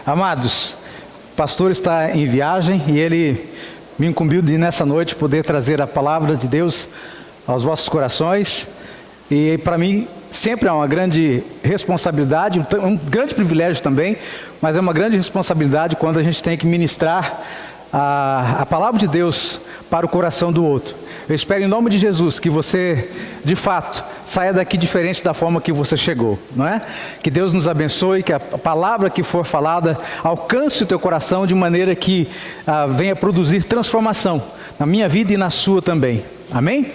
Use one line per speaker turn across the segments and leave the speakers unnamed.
Amados, o pastor está em viagem e ele me incumbiu de nessa noite poder trazer a palavra de Deus aos vossos corações. E para mim sempre é uma grande responsabilidade, um grande privilégio também, mas é uma grande responsabilidade quando a gente tem que ministrar a palavra de Deus para o coração do outro. Eu espero em nome de Jesus que você, de fato, saia daqui diferente da forma que você chegou, não é? Que Deus nos abençoe, que a palavra que for falada alcance o teu coração de maneira que venha produzir transformação na minha vida e na sua também. Amém?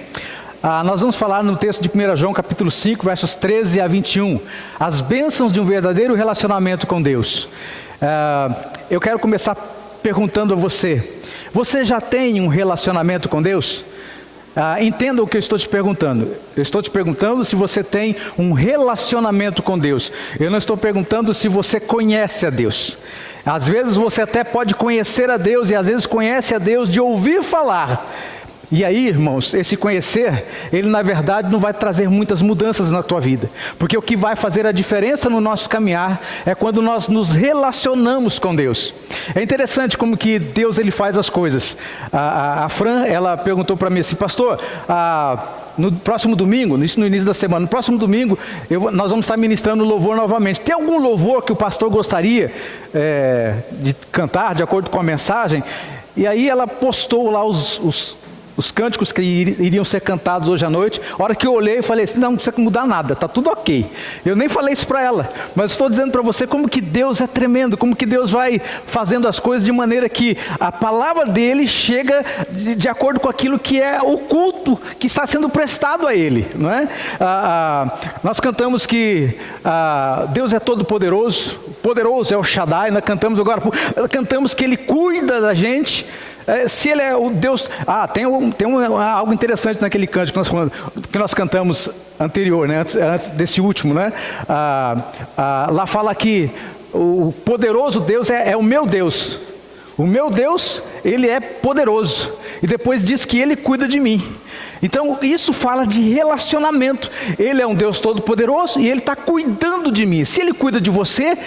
Nós vamos falar no texto de 1 João capítulo 5, versos 13 a 21. As bênçãos de um verdadeiro relacionamento com Deus. Eu quero começar perguntando a você: você já tem um relacionamento com Deus? Entenda o que eu estou te perguntando. Eu estou te perguntando se você tem um relacionamento com Deus. Eu não estou perguntando se você conhece a Deus. Às vezes você até pode conhecer a Deus e às vezes conhece a Deus de ouvir falar. E aí, irmãos, esse conhecer, ele na verdade não vai trazer muitas mudanças na tua vida. Porque o que vai fazer a diferença no nosso caminhar é quando nós nos relacionamos com Deus. É interessante como que Deus ele faz as coisas. A Fran, ela perguntou para mim assim: pastor, no próximo domingo, isso no início da semana, no próximo domingo, nós vamos estar ministrando louvor novamente. Tem algum louvor que o pastor gostaria de cantar de acordo com a mensagem? E aí ela postou lá os cânticos que iriam ser cantados hoje à noite. A hora que eu olhei, eu falei assim: não, não precisa mudar nada, está tudo ok. Eu nem falei isso para ela, mas estou dizendo para você como que Deus é tremendo, como que Deus vai fazendo as coisas de maneira que a palavra dele chega de acordo com aquilo que é o culto que está sendo prestado a ele, não é? Nós cantamos que Deus é todo poderoso, poderoso é o Shaddai. Nós cantamos agora, cantamos que ele cuida da gente. Se ele é o Deus... tem algo interessante naquele cântico que nós cantamos anterior, né? antes desse último, né? Lá fala que o poderoso Deus é o meu Deus. O meu Deus, ele é poderoso. E depois diz que ele cuida de mim. Então isso fala de relacionamento. Ele é um Deus todo poderoso e ele está cuidando de mim. Se ele cuida de você,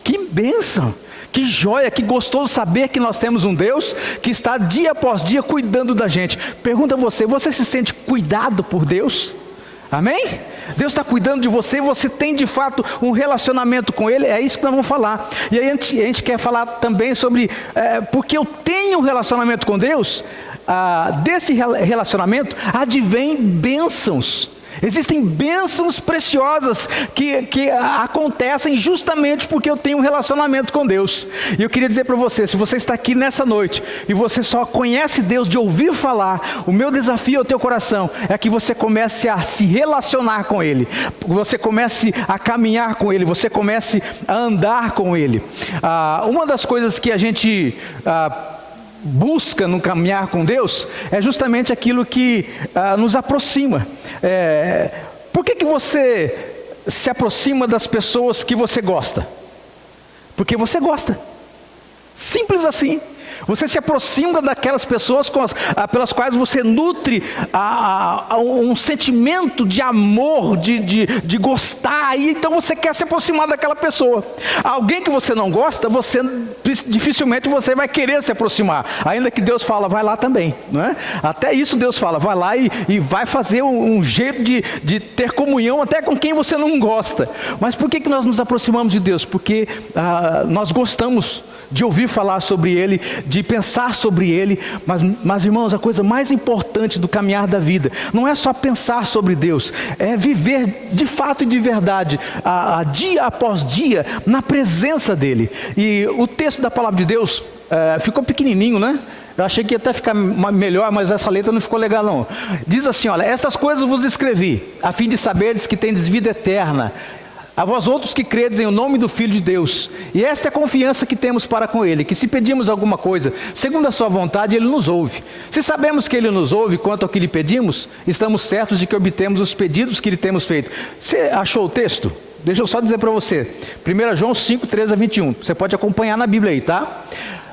que bênção! Que joia, que gostoso saber que nós temos um Deus que está dia após dia cuidando da gente. Pergunta a você se sente cuidado por Deus? Amém? Deus está cuidando de você, você tem de fato um relacionamento com Ele. É isso que nós vamos falar. E aí a gente quer falar também sobre, porque eu tenho um relacionamento com Deus, desse relacionamento advém bênçãos. Existem bênçãos preciosas que acontecem justamente porque eu tenho um relacionamento com Deus. E eu queria dizer para você, se você está aqui nessa noite e você só conhece Deus de ouvir falar, o meu desafio ao teu coração é que você comece a se relacionar com Ele, você comece a caminhar com Ele, você comece a andar com Ele. Uma das coisas que a gente busca no caminhar com Deus é justamente aquilo que nos aproxima. Por que você se aproxima das pessoas que você gosta? Porque você gosta. Simples assim. Você se aproxima daquelas pessoas pelas quais você nutre um sentimento de amor, de gostar, e então você quer se aproximar daquela pessoa. Alguém que você não gosta, dificilmente você vai querer se aproximar, ainda que Deus fala, vai lá também, não é? Até isso Deus fala, vai lá e vai fazer um jeito de ter comunhão até com quem você não gosta. Mas por que nós nos aproximamos de Deus? Porque nós gostamos de ouvir falar sobre Ele, de pensar sobre Ele, mas irmãos, a coisa mais importante do caminhar da vida, não é só pensar sobre Deus, é viver de fato e de verdade, dia após dia, na presença dEle. E o texto da palavra de Deus ficou pequenininho, né? Eu achei que ia até ficar melhor, mas essa letra não ficou legal não. Diz assim, olha: estas coisas vos escrevi, a fim de saberdes que tendes vida eterna, a vós outros que credes em o nome do Filho de Deus. E esta é a confiança que temos para com Ele, que se pedimos alguma coisa segundo a sua vontade, Ele nos ouve. Se sabemos que Ele nos ouve quanto ao que lhe pedimos, estamos certos de que obtemos os pedidos que lhe temos feito. Você achou o texto? Deixa eu só dizer para você, 1 João 5, 13 a 21, você pode acompanhar na Bíblia aí, tá?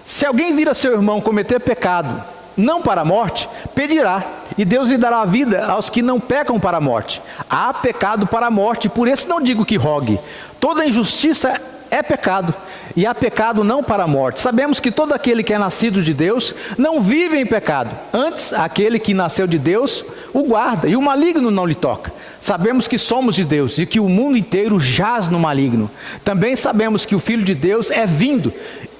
Se alguém vir a seu irmão cometer pecado, não para a morte, pedirá, e Deus lhe dará a vida aos que não pecam para a morte. Há pecado para a morte, por isso não digo que rogue. Toda injustiça é pecado, e há pecado não para a morte. Sabemos que todo aquele que é nascido de Deus não vive em pecado. Antes, aquele que nasceu de Deus o guarda, e o maligno não lhe toca. Sabemos que somos de Deus e que o mundo inteiro jaz no maligno. Também sabemos que o Filho de Deus é vindo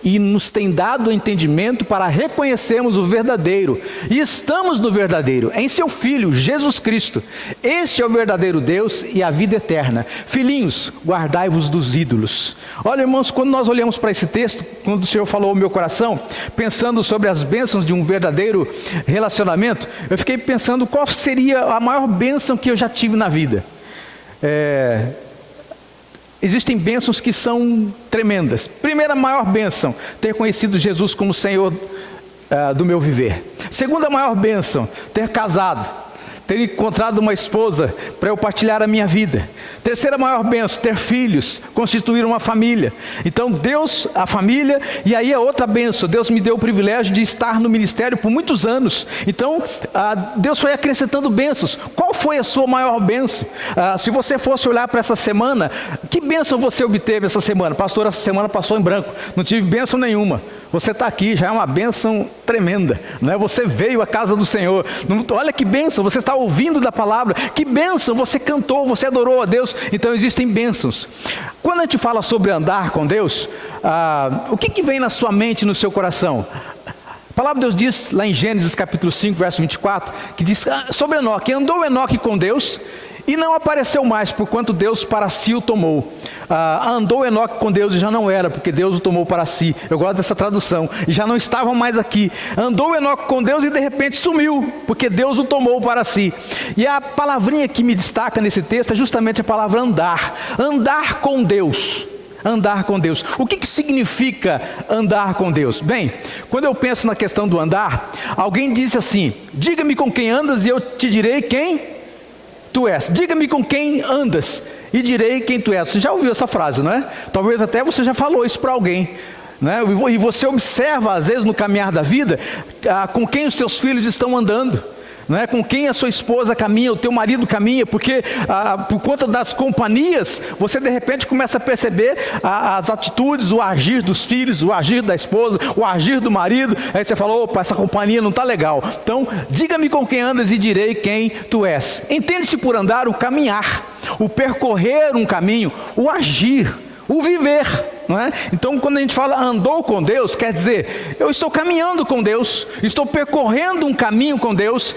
e nos tem dado o entendimento para reconhecermos o verdadeiro. E estamos no verdadeiro, em seu Filho, Jesus Cristo. Este é o verdadeiro Deus e a vida eterna. Filhinhos, guardai-vos dos ídolos. Olha, irmãos, quando nós olhamos para esse texto, quando o Senhor falou ao meu coração, pensando sobre as bênçãos de um verdadeiro relacionamento, eu fiquei pensando qual seria a maior bênção que eu já tive na vida. Existem bênçãos que são tremendas. Primeira maior bênção, ter conhecido Jesus como Senhor do meu viver. Segunda maior bênção, ter casado, ter encontrado uma esposa para eu partilhar a minha vida. Terceira maior bênção, ter filhos, constituir uma família. Então Deus, a família, e aí a outra bênção, Deus me deu o privilégio de estar no ministério por muitos anos. Então Deus foi acrescentando bênçãos. Qual foi a sua maior bênção? Se você fosse olhar para essa semana, que bênção você obteve essa semana? Pastor, essa semana passou em branco, não tive bênção nenhuma. Você está aqui, já é uma bênção tremenda, né? Você veio à casa do Senhor, olha que bênção, você está ouvindo da palavra, que bênção, você cantou, você adorou a Deus. Então existem bênçãos. Quando a gente fala sobre andar com Deus, o que vem na sua mente, no seu coração? A palavra de Deus diz lá em Gênesis capítulo 5, verso 24, que diz sobre Enoque: andou Enoque com Deus e não apareceu mais, porquanto Deus para si o tomou. Andou Enoque com Deus e já não era, porque Deus o tomou para si. Eu gosto dessa tradução. E já não estavam mais aqui. Andou Enoque com Deus e de repente sumiu, porque Deus o tomou para si. E a palavrinha que me destaca nesse texto é justamente a palavra andar. Andar com Deus. Andar com Deus. O que significa andar com Deus? Bem, quando eu penso na questão do andar, alguém disse assim: diga-me com quem andas e eu te direi quem tu és. Diga-me com quem andas e direi quem tu és. Você já ouviu essa frase, não é? Talvez até você já falou isso para alguém, né? E você observa às vezes no caminhar da vida com quem os seus filhos estão andando, não é? Com quem a sua esposa caminha, o teu marido caminha, porque por conta das companhias, você de repente começa a perceber as atitudes, o agir dos filhos, o agir da esposa, o agir do marido. Aí você fala: opa, essa companhia não está legal. Então, diga-me com quem andas e direi quem tu és. Entende-se por andar o caminhar, o percorrer um caminho, o agir, o viver, não é? Então, quando a gente fala andou com Deus, quer dizer, eu estou caminhando com Deus, estou percorrendo um caminho com Deus,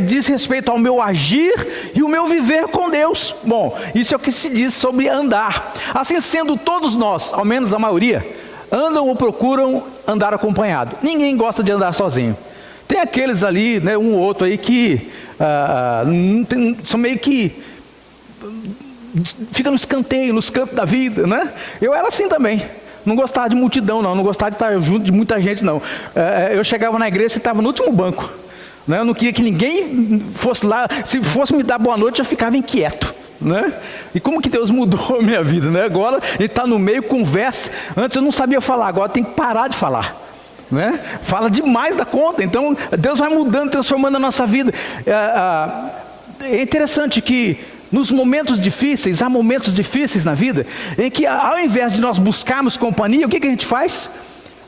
diz respeito ao meu agir e o meu viver com Deus. Bom, isso é o que se diz sobre andar. Assim sendo, todos nós, ao menos a maioria, andam ou procuram andar acompanhado. Ninguém gosta de andar sozinho. Tem aqueles ali, né, um ou outro aí que são meio que fica no escanteio, nos cantos da vida, né? Eu era assim também. Não gostava de multidão, não gostava de estar junto de muita gente, não. Eu chegava na igreja e estava no último banco, né? Eu não queria que ninguém fosse lá. Se fosse me dar boa noite, eu ficava inquieto, né? E como que Deus mudou a minha vida, né? Agora ele está no meio, conversa. Antes eu não sabia falar, agora tem que parar de falar, né? Fala demais da conta. Então Deus vai mudando, transformando a nossa vida. É interessante que nos momentos difíceis, há momentos difíceis na vida, em que ao invés de nós buscarmos companhia, o que a gente faz?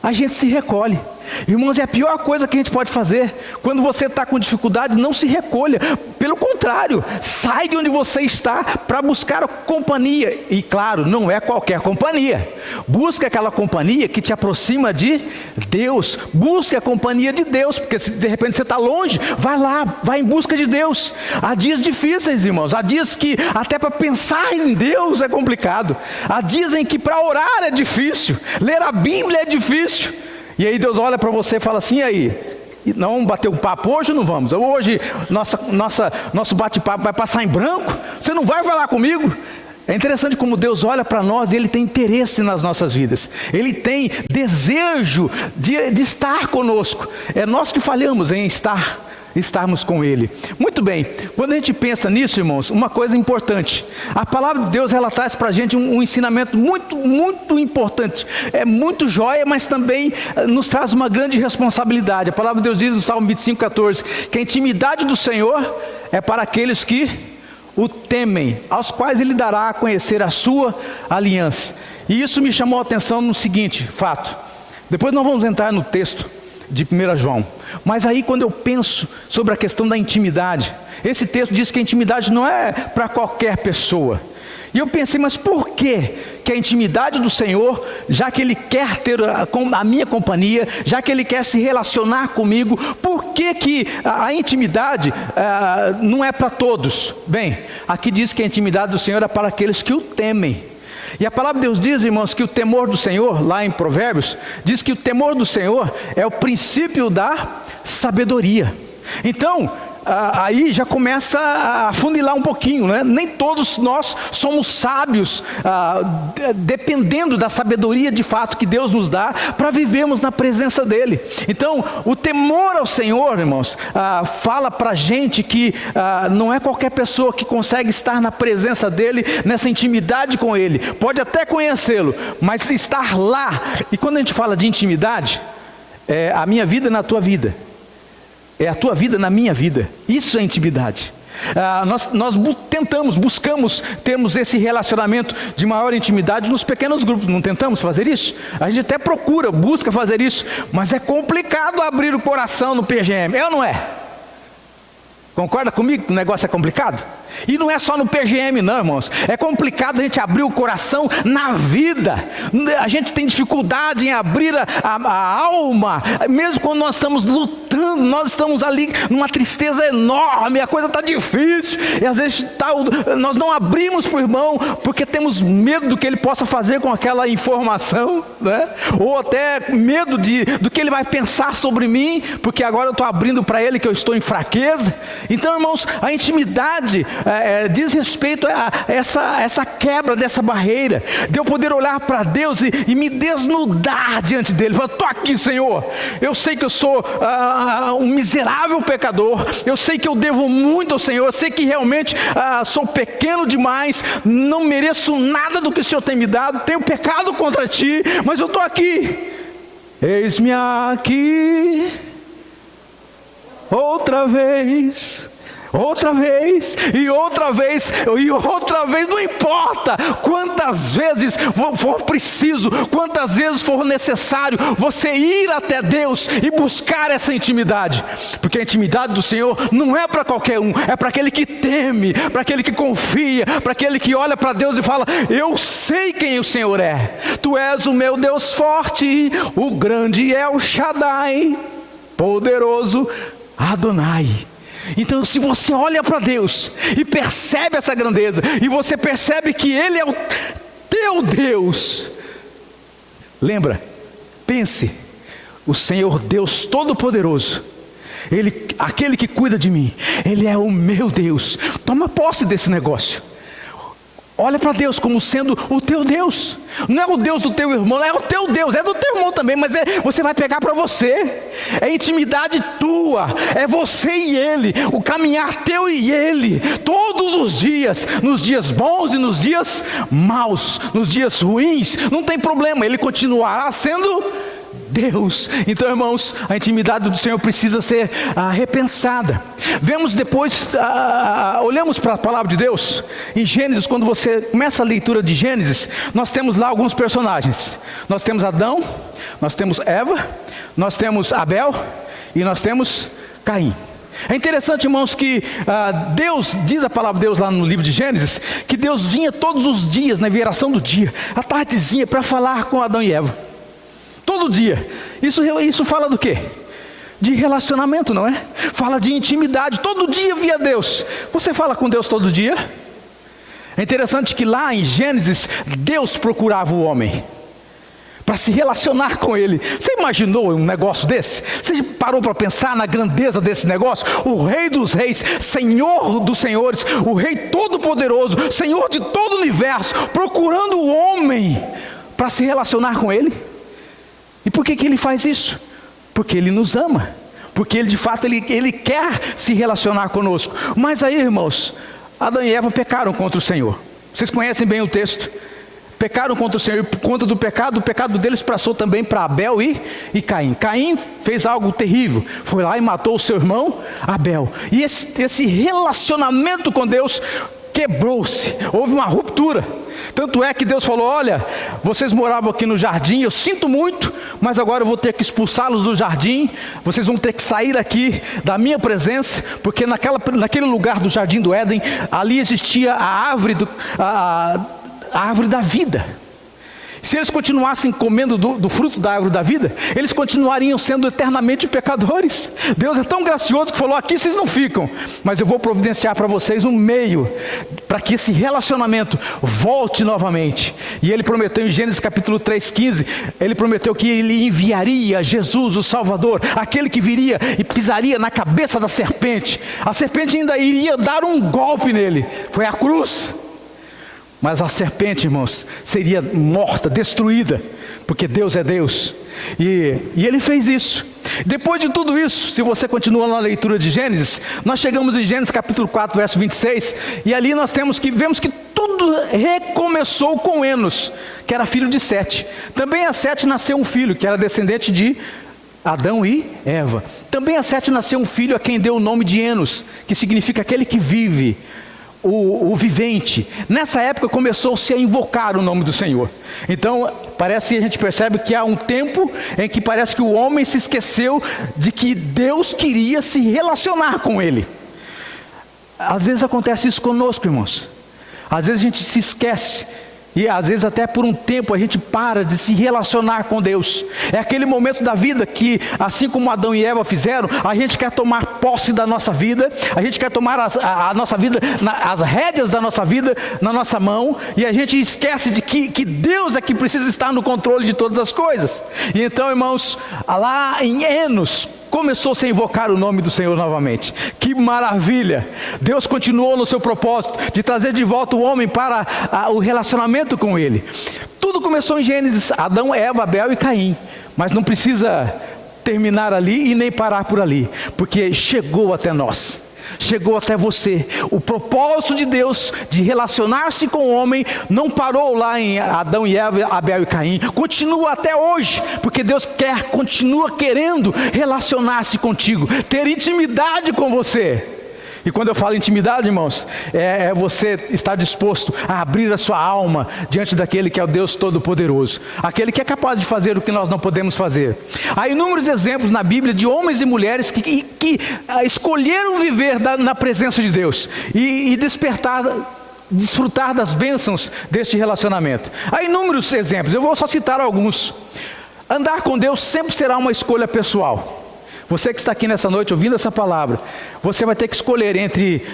A gente se recolhe. Irmãos, é a pior coisa que a gente pode fazer. Quando você está com dificuldade, não se recolha. Pelo contrário, sai de onde você está para buscar companhia. E claro, não é qualquer companhia. Busque aquela companhia que te aproxima de Deus. Busque a companhia de Deus, porque se de repente você está longe, vai lá, vai em busca de Deus. Há dias difíceis, irmãos. Há dias que até para pensar em Deus é complicado. Há dias em que para orar é difícil. Ler a Bíblia é difícil. E aí Deus olha para você e fala assim: e aí? Não vamos bater um papo hoje ou não vamos? Hoje nosso bate-papo vai passar em branco? Você não vai falar comigo? É interessante como Deus olha para nós e Ele tem interesse nas nossas vidas. Ele tem desejo de estar conosco. É nós que falhamos em estarmos com Ele. Muito bem, quando a gente pensa nisso, irmãos, uma coisa importante: a palavra de Deus, ela traz para a gente um ensinamento muito, muito importante. É muito joia, mas também nos traz uma grande responsabilidade. A palavra de Deus diz no Salmo 25:14, que a intimidade do Senhor é para aqueles que o temem, aos quais ele dará a conhecer a sua aliança. E isso me chamou a atenção no seguinte fato. Depois nós vamos entrar no texto de 1 João. Mas aí quando eu penso sobre a questão da intimidade, esse texto diz que a intimidade não é para qualquer pessoa. E eu pensei, mas por que a intimidade do Senhor, já que Ele quer ter a minha companhia, já que Ele quer se relacionar comigo, por que a intimidade não é para todos? Bem, aqui diz que a intimidade do Senhor é para aqueles que o temem. E a palavra de Deus diz, irmãos, que o temor do Senhor, lá em Provérbios, diz que o temor do Senhor é o princípio da sabedoria. Então, aí já começa a funilar um pouquinho, né? Nem todos nós somos sábios, dependendo da sabedoria de fato que Deus nos dá para vivermos na presença dEle. Então, o temor ao Senhor, irmãos, fala para a gente que não é qualquer pessoa que consegue estar na presença dEle, nessa intimidade com Ele. Pode até conhecê-lo, mas estar lá. E quando a gente fala de intimidade, é a minha vida na tua vida. É a tua vida na minha vida. Isso é intimidade. Nós buscamos termos esse relacionamento de maior intimidade nos pequenos grupos. Não tentamos fazer isso? A gente até busca fazer isso. Mas é complicado abrir o coração no PGM. É ou não é? Concorda comigo que o negócio é complicado? E não é só no PGM não, irmãos. É complicado a gente abrir o coração na vida. A gente tem dificuldade em abrir a alma. Mesmo quando nós estamos lutando, nós estamos ali numa tristeza enorme, a coisa está difícil. E às vezes nós não abrimos para o irmão, porque temos medo do que ele possa fazer com aquela informação, né? Ou até medo do que ele vai pensar sobre mim, porque agora eu estou abrindo para ele que eu estou em fraqueza. Então, irmãos, a intimidade diz respeito a essa quebra dessa barreira, de eu poder olhar para Deus e me desnudar diante dele. Falar, estou aqui, Senhor, eu sei que eu sou um miserável pecador, eu sei que eu devo muito ao Senhor, eu sei que realmente sou pequeno demais, não mereço nada do que o Senhor tem me dado, tenho pecado contra Ti, mas eu estou aqui. Eis-me aqui outra vez, e outra vez, não importa quantas vezes for preciso, quantas vezes for necessário, você ir até Deus e buscar essa intimidade, porque a intimidade do Senhor não é para qualquer um, é para aquele que teme, para aquele que confia, para aquele que olha para Deus e fala, eu sei quem o Senhor é, Tu és o meu Deus forte, o grande El Shaddai, poderoso Adonai. Então, se você olha para Deus e percebe essa grandeza, e você percebe que Ele é o teu Deus, lembra, pense, o Senhor Deus Todo-Poderoso, aquele que cuida de mim, Ele é o meu Deus. Toma posse desse negócio. Olha para Deus como sendo o teu Deus. Não é o Deus do teu irmão, não é o teu Deus, é do teu irmão também, mas você vai pegar para você. É intimidade tua, é você e ele, o caminhar teu e ele, todos os dias, nos dias bons e nos dias maus, nos dias ruins, não tem problema, ele continuará sendo Deus. Então, irmãos, a intimidade do Senhor precisa ser repensada. Vemos depois, olhamos para a palavra de Deus em Gênesis. Quando você começa a leitura de Gênesis, nós temos lá alguns personagens. Nós temos Adão, nós temos Eva, nós temos Abel e nós temos Caim. É interessante, irmãos, que Deus, diz a palavra de Deus lá no livro de Gênesis, que Deus vinha todos os dias, na viração do dia, à tardezinha, para falar com Adão e Eva. Todo dia. Isso fala do quê? De relacionamento, não é? Fala de intimidade. Todo dia via Deus. Você fala com Deus todo dia? É interessante que lá em Gênesis, Deus procurava o homem para se relacionar com ele. Você imaginou um negócio desse? Você parou para pensar na grandeza desse negócio? O Rei dos Reis, Senhor dos Senhores, o Rei Todo-Poderoso, Senhor de todo o universo, procurando o homem para se relacionar com ele. E por que ele faz isso? Porque ele nos ama, porque ele de fato ele quer se relacionar conosco. Mas aí, irmãos, Adão e Eva pecaram contra o Senhor. Vocês conhecem bem o texto. Pecaram contra o Senhor, e por conta do pecado deles passou também para Abel e Caim. Caim fez algo terrível, foi lá e matou o seu irmão Abel. E esse relacionamento com Deus quebrou-se, houve uma ruptura. Tanto é que Deus falou: olha, vocês moravam aqui no jardim, eu sinto muito, mas agora eu vou ter que expulsá-los do jardim. Vocês vão ter que sair aqui da minha presença, porque naquele lugar do jardim do Éden, ali existia a árvore da vida. Se eles continuassem comendo do fruto da árvore da vida, eles continuariam sendo eternamente pecadores. Deus é tão gracioso que falou: aqui vocês não ficam, mas eu vou providenciar para vocês um meio para que esse relacionamento volte novamente. E Ele prometeu em Gênesis capítulo 3:15, Ele prometeu que Ele enviaria Jesus, o Salvador, aquele que viria e pisaria na cabeça da serpente. A serpente ainda iria dar um golpe nele, foi a cruz. Mas a serpente, irmãos, seria morta, destruída, porque Deus é Deus. E Ele fez isso. Depois de tudo isso, se você continua na leitura de Gênesis, nós chegamos em Gênesis capítulo 4, verso 26, e ali nós vemos que tudo recomeçou com Enos, que era filho de Sete. Também a Sete nasceu um filho, que era descendente de Adão e Eva. Também a Sete nasceu um filho a quem deu o nome de Enos, que significa aquele que vive. O vivente. Nessa época começou-se a invocar o nome do Senhor. Então a gente percebe que há um tempo em que parece que o homem se esqueceu de que Deus queria se relacionar com ele. Às vezes acontece isso conosco, irmãos. Às vezes a gente se esquece. E às vezes até por um tempo a gente para de se relacionar com Deus. É aquele momento da vida que, assim como Adão e Eva fizeram, a gente quer tomar posse da nossa vida, a gente quer tomar a nossa vida, as rédeas da nossa vida na nossa mão, e a gente esquece de que Deus é que precisa estar no controle de todas as coisas. E então, irmãos, lá em Enos, começou-se a invocar o nome do Senhor novamente. Que maravilha! Deus continuou no seu propósito de trazer de volta o homem para o relacionamento com Ele. Tudo começou em Gênesis, Adão, Eva, Abel e Caim. Mas não precisa terminar ali e nem parar por ali, porque chegou até nós. Chegou até você. O propósito de Deus de relacionar-se com o homem não parou lá em Adão e Eva, Abel e Caim. Continua até hoje, porque Deus continua querendo relacionar-se contigo, ter intimidade com você. E quando eu falo intimidade, irmãos, é você estar disposto a abrir a sua alma diante daquele que é o Deus Todo-Poderoso, aquele que é capaz de fazer o que nós não podemos fazer. Há inúmeros exemplos na Bíblia de homens e mulheres que escolheram viver na presença de Deus e desfrutar das bênçãos deste relacionamento. Há inúmeros exemplos, eu vou só citar alguns. Andar com Deus sempre será uma escolha pessoal. Você que está aqui nessa noite ouvindo essa palavra, você vai ter que escolher entre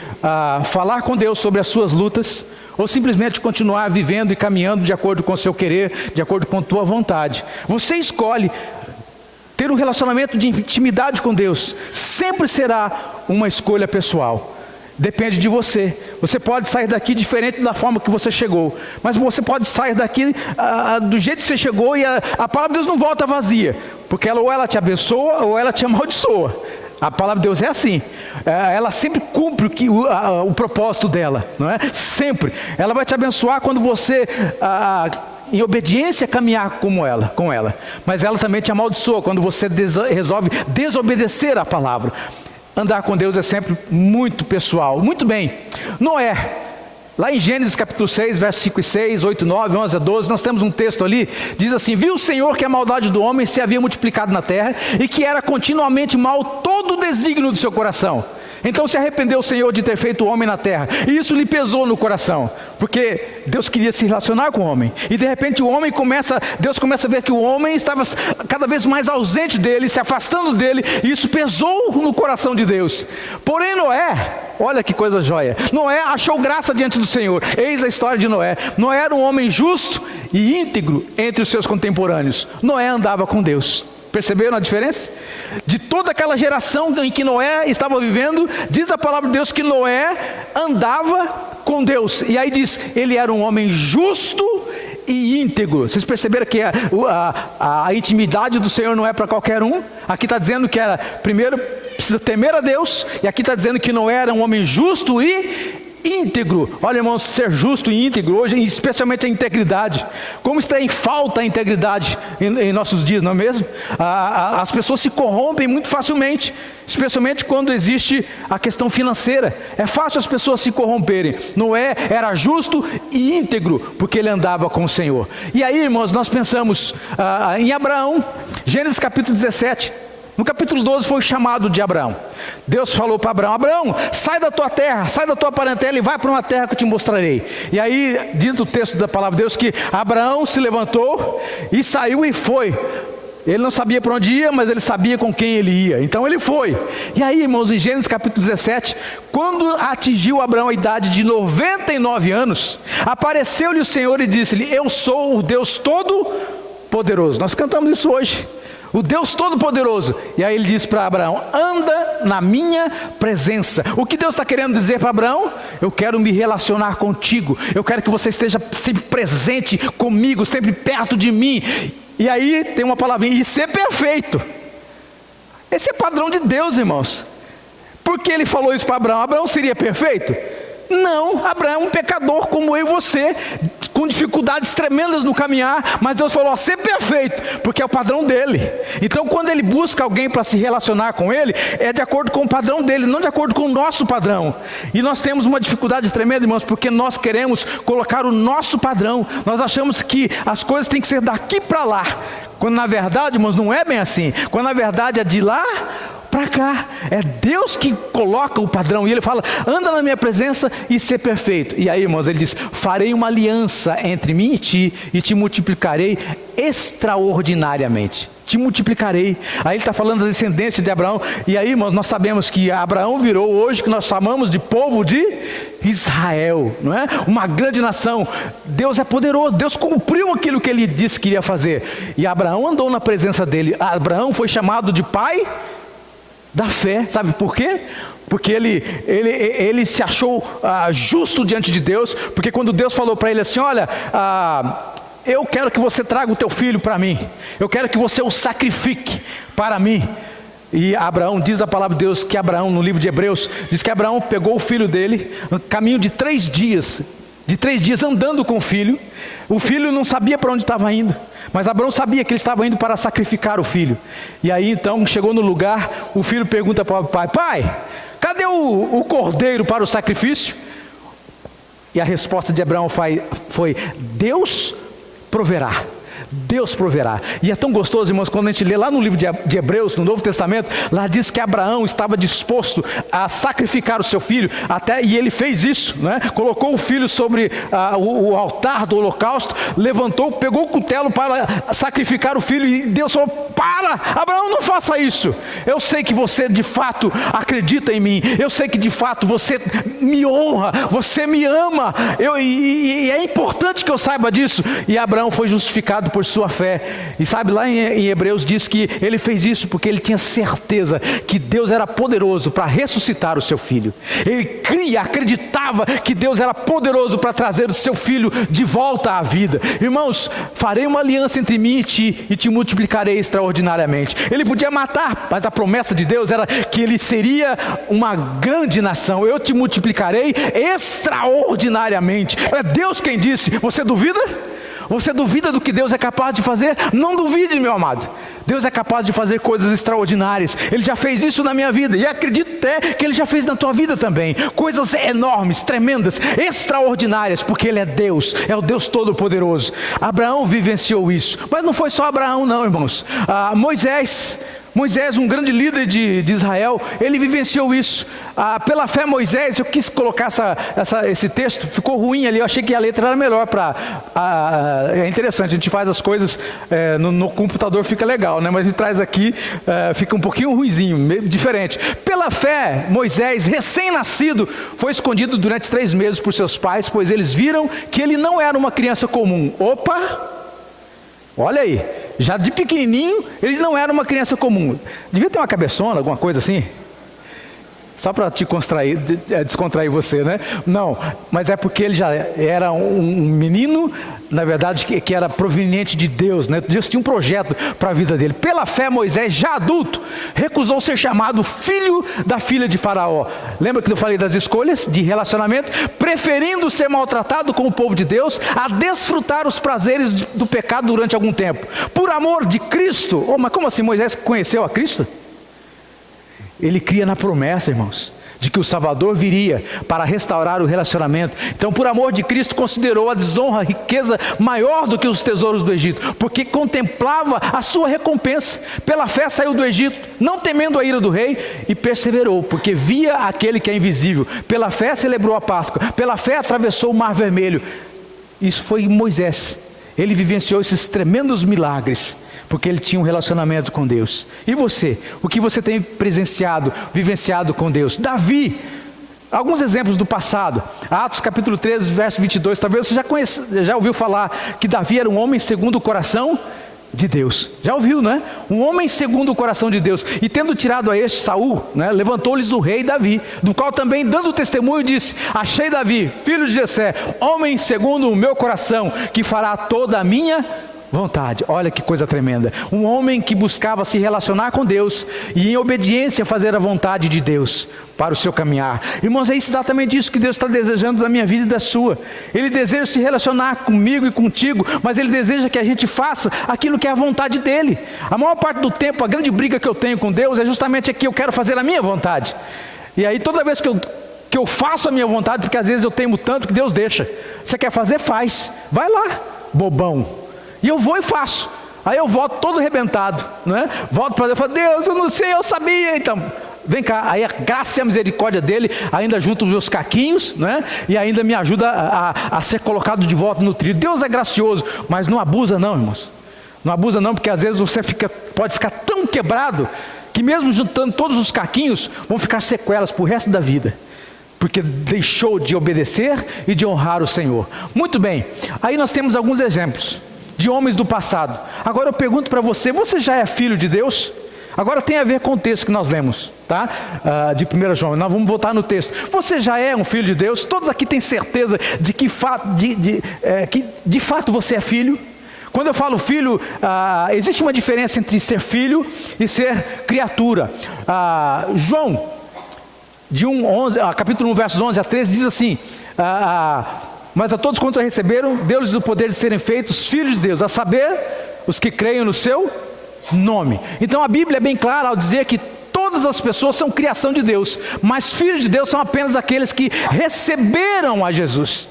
falar com Deus sobre as suas lutas, ou simplesmente continuar vivendo e caminhando de acordo com o seu querer, de acordo com a tua vontade. Você escolhe. Ter um relacionamento de intimidade com Deus sempre será uma escolha pessoal. Depende de você. Você pode sair daqui diferente da forma que você chegou, mas você pode sair daqui do jeito que você chegou, e a palavra de Deus não volta vazia, porque ou ela te abençoa ou ela te amaldiçoa. A palavra de Deus é assim, ela sempre cumpre o propósito dela, não é? Sempre. Ela vai te abençoar quando você em obediência caminhar com ela, mas ela também te amaldiçoa quando você resolve desobedecer a palavra. Andar com Deus é sempre muito pessoal. Muito bem, Noé, lá em Gênesis capítulo 6, versos 5 e 6, 8, 9, 11 a 12, nós temos um texto ali, diz assim: viu o Senhor que a maldade do homem se havia multiplicado na terra, e que era continuamente mal todo o desígnio do seu coração. Então se arrependeu o Senhor de ter feito o homem na terra, e isso lhe pesou no coração, porque Deus queria se relacionar com o homem, e de repente Deus começa a ver que o homem estava cada vez mais ausente dele, se afastando dele, e isso pesou no coração de Deus. Porém Noé, olha que coisa joia, Noé achou graça diante do Senhor. Eis a história de Noé. Noé era um homem justo e íntegro entre os seus contemporâneos. Noé andava com Deus. Perceberam a diferença? De toda aquela geração em que Noé estava vivendo, diz a palavra de Deus que Noé andava com Deus. E aí diz, ele era um homem justo e íntegro. Vocês perceberam que a intimidade do Senhor não é para qualquer um? Aqui está dizendo que primeiro precisa temer a Deus, e aqui está dizendo que Noé era um homem justo e íntegro. Olha, irmãos, ser justo e íntegro hoje, especialmente a integridade. Como está em falta a integridade em nossos dias, não é mesmo? As pessoas se corrompem muito facilmente, especialmente quando existe a questão financeira. É fácil as pessoas se corromperem. Noé era justo e íntegro, porque ele andava com o Senhor. E aí, irmãos, nós pensamos em Abraão. Gênesis capítulo 17. No capítulo 12 foi o chamado de Abraão. Deus falou para Abraão: Abraão, sai da tua terra, sai da tua parentela e vai para uma terra que eu te mostrarei. E aí diz o texto da palavra de Deus que Abraão se levantou e saiu e foi. Ele não sabia para onde ia, mas ele sabia com quem ele ia. Então ele foi. E aí, irmãos, em Gênesis capítulo 17, quando atingiu Abraão a idade de 99 anos, apareceu-lhe o Senhor e disse-lhe: eu sou o Deus Todo-Poderoso. Nós cantamos isso hoje. O Deus Todo-Poderoso. E aí ele diz para Abraão: anda na minha presença. O que Deus está querendo dizer para Abraão? Eu quero me relacionar contigo. Eu quero que você esteja sempre presente comigo, sempre perto de mim. E aí tem uma palavrinha: e ser perfeito. Esse é padrão de Deus, irmãos. Por que ele falou isso para Abraão? Abraão seria perfeito? Não, Abraão é um pecador como eu e você, com dificuldades tremendas no caminhar, mas Deus falou: ser perfeito, porque é o padrão dele. Então quando ele busca alguém para se relacionar com ele, é de acordo com o padrão dele, não de acordo com o nosso padrão. E nós temos uma dificuldade tremenda, irmãos, porque nós queremos colocar o nosso padrão. Nós achamos que as coisas têm que ser daqui para lá, quando na verdade, irmãos, não é bem assim. Quando na verdade é de lá para cá. É Deus que coloca o padrão. E ele fala: anda na minha presença e ser perfeito. E aí, irmãos, ele diz: farei uma aliança entre mim e te multiplicarei extraordinariamente. Te multiplicarei. Aí ele está falando da descendência de Abraão. E aí, irmãos, nós sabemos que Abraão virou hoje que nós chamamos de povo de Israel, não é? Uma grande nação. Deus é poderoso. Deus cumpriu aquilo que ele disse que iria fazer. E Abraão andou na presença dele. Abraão foi chamado de pai da fé. Sabe por quê? Porque ele se achou justo diante de Deus. Porque quando Deus falou para ele assim: olha, eu quero que você traga o teu filho para mim, eu quero que você o sacrifique para mim. E Abraão, diz a palavra de Deus que Abraão, no livro de Hebreus, diz que Abraão pegou o filho dele, no caminho de 3 dias andando com o filho não sabia para onde estava indo, mas Abraão sabia que ele estava indo para sacrificar o filho. E aí então chegou no lugar, o filho pergunta para o pai: pai, cadê o cordeiro para o sacrifício? E a resposta de Abraão foi: Deus proverá. Deus proverá. E é tão gostoso, irmãos, quando a gente lê lá no livro de Hebreus, no Novo Testamento, lá diz que Abraão estava disposto a sacrificar o seu filho, e ele fez isso, né? Colocou o filho sobre o altar do holocausto, levantou, pegou o cutelo para sacrificar o filho, e Deus falou: para, Abraão, não faça isso. Eu sei que você de fato acredita em mim, eu sei que de fato você me honra, você me ama, e é importante que eu saiba disso. E Abraão foi justificado por sua fé. E sabe, lá em Hebreus diz que ele fez isso porque ele tinha certeza que Deus era poderoso para ressuscitar o seu filho. Ele acreditava que Deus era poderoso para trazer o seu filho de volta à vida. Irmãos, farei uma aliança entre mim e te multiplicarei extraordinariamente. Ele podia matar, mas a promessa de Deus era que ele seria uma grande nação. Eu te multiplicarei extraordinariamente. É Deus quem disse. Você duvida? Você duvida do que Deus é capaz de fazer? Não duvide, meu amado. Deus é capaz de fazer coisas extraordinárias. Ele já fez isso na minha vida, e acredito até que Ele já fez na tua vida também. Coisas enormes, tremendas, extraordinárias, porque Ele é Deus, é o Deus Todo-Poderoso. Abraão vivenciou isso, mas não foi só Abraão não, irmãos. Moisés, um grande líder de Israel, ele vivenciou isso. Pela fé, Moisés, eu quis colocar esse texto, ficou ruim ali, eu achei que a letra era melhor é interessante, a gente faz as coisas no computador, fica legal, né? Mas a gente traz aqui, fica um pouquinho ruinzinho, diferente. Pela fé, Moisés, recém-nascido, foi escondido durante 3 meses por seus pais, pois eles viram que ele não era uma criança comum. Opa! Olha aí, já de pequenininho, ele não era uma criança comum. Devia ter uma cabeçona, alguma coisa assim. Só para te descontrair você, né? Não, mas é porque ele já era um menino, na verdade, que era proveniente de Deus, né? Deus tinha um projeto para a vida dele. Pela fé, Moisés, já adulto, recusou ser chamado filho da filha de Faraó. Lembra que eu falei das escolhas de relacionamento? Preferindo ser maltratado com o povo de Deus a desfrutar os prazeres do pecado durante algum tempo. Por amor de Cristo. Oh, mas como assim Moisés conheceu a Cristo? Ele cria na promessa, irmãos, de que o Salvador viria para restaurar o relacionamento. Então, por amor de Cristo, considerou a desonra, a riqueza maior do que os tesouros do Egito, porque contemplava a sua recompensa. Pela fé saiu do Egito, não temendo a ira do rei, e perseverou, porque via aquele que é invisível. Pela fé celebrou a Páscoa, pela fé atravessou o Mar Vermelho. Isso foi Moisés. Ele vivenciou esses tremendos milagres, porque ele tinha um relacionamento com Deus. E você? O que você tem presenciado, vivenciado com Deus? Davi, alguns exemplos do passado. Atos capítulo 13, verso 22. Talvez você já ouviu falar que Davi era um homem segundo o coração de Deus. Já ouviu, né? Um homem segundo o coração de Deus. E tendo tirado a este Saul, né, levantou-lhes o rei Davi, do qual também dando testemunho disse: achei Davi, filho de Jessé, homem segundo o meu coração, que fará toda a minha vontade. Olha que coisa tremenda. Um homem que buscava se relacionar com Deus e em obediência fazer a vontade de Deus para o seu caminhar. Irmãos, é exatamente isso que Deus está desejando da minha vida e da sua. Ele deseja se relacionar comigo e contigo, mas Ele deseja que a gente faça aquilo que é a vontade dEle. A maior parte do tempo, a grande briga que eu tenho com Deus é justamente que eu quero fazer a minha vontade. E aí toda vez que eu faço a minha vontade, porque às vezes eu teimo tanto que Deus deixa. Você quer fazer? Faz. Vai lá, bobão. E eu vou e faço. Aí eu volto todo arrebentado, né? Volto para Deus e falo: Deus, eu não sei, eu sabia. Então, vem cá. Aí a graça e a misericórdia dele ainda junta os meus caquinhos, né? E ainda me ajuda a ser colocado de volta no trilho. Deus é gracioso, mas não abusa não, irmãos. Não abusa não, porque às vezes você pode ficar tão quebrado que mesmo juntando todos os caquinhos, vão ficar sequelas para o resto da vida, porque deixou de obedecer e de honrar o Senhor. Muito bem, aí nós temos alguns exemplos de homens do passado. Agora eu pergunto para você: você já é filho de Deus? Agora tem a ver com o texto que nós lemos, tá? De 1 João, nós vamos voltar no texto. Você já é um filho de Deus? Todos aqui têm certeza de que de fato você é filho? Quando eu falo filho, existe uma diferença entre ser filho e ser criatura. João, capítulo 1, versos 11 a 13, diz assim: mas a todos quanto receberam, deu-lhes o poder de serem feitos filhos de Deus, a saber, os que creem no seu nome. Então a Bíblia é bem clara ao dizer que todas as pessoas são criação de Deus, mas filhos de Deus são apenas aqueles que receberam a Jesus.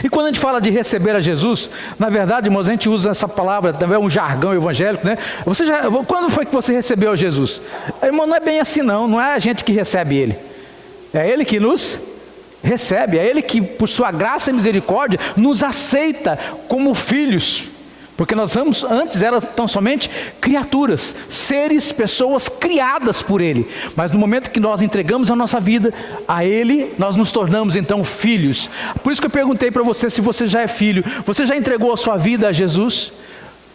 E quando a gente fala de receber a Jesus, na verdade, irmãos, a gente usa essa palavra, também é um jargão evangélico, né? Quando foi que você recebeu a Jesus? Irmão, não é bem assim não é a gente que recebe Ele, é Ele que nos recebe, é Ele que por sua graça e misericórdia nos aceita como filhos, porque nós antes eram tão somente criaturas, seres, pessoas criadas por Ele, mas no momento que nós entregamos a nossa vida a Ele, nós nos tornamos então filhos. Por isso que eu perguntei para você se você já é filho. Você já entregou a sua vida a Jesus?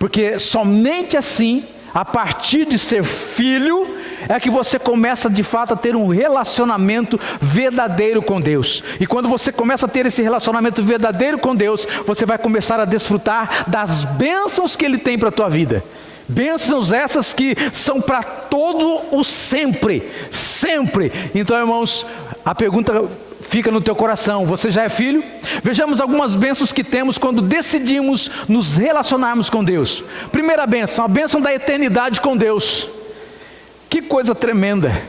Porque somente assim, a partir de ser filho, é que você começa de fato a ter um relacionamento verdadeiro com Deus. E quando você começa a ter esse relacionamento verdadeiro com Deus, você vai começar a desfrutar das bênçãos que Ele tem para a tua vida. Bênçãos essas que são para todo o sempre, sempre. Então, irmãos, a pergunta fica no teu coração: você já é filho? Vejamos algumas bênçãos que temos quando decidimos nos relacionarmos com Deus. Primeira bênção, a bênção da eternidade com Deus. Que coisa tremenda.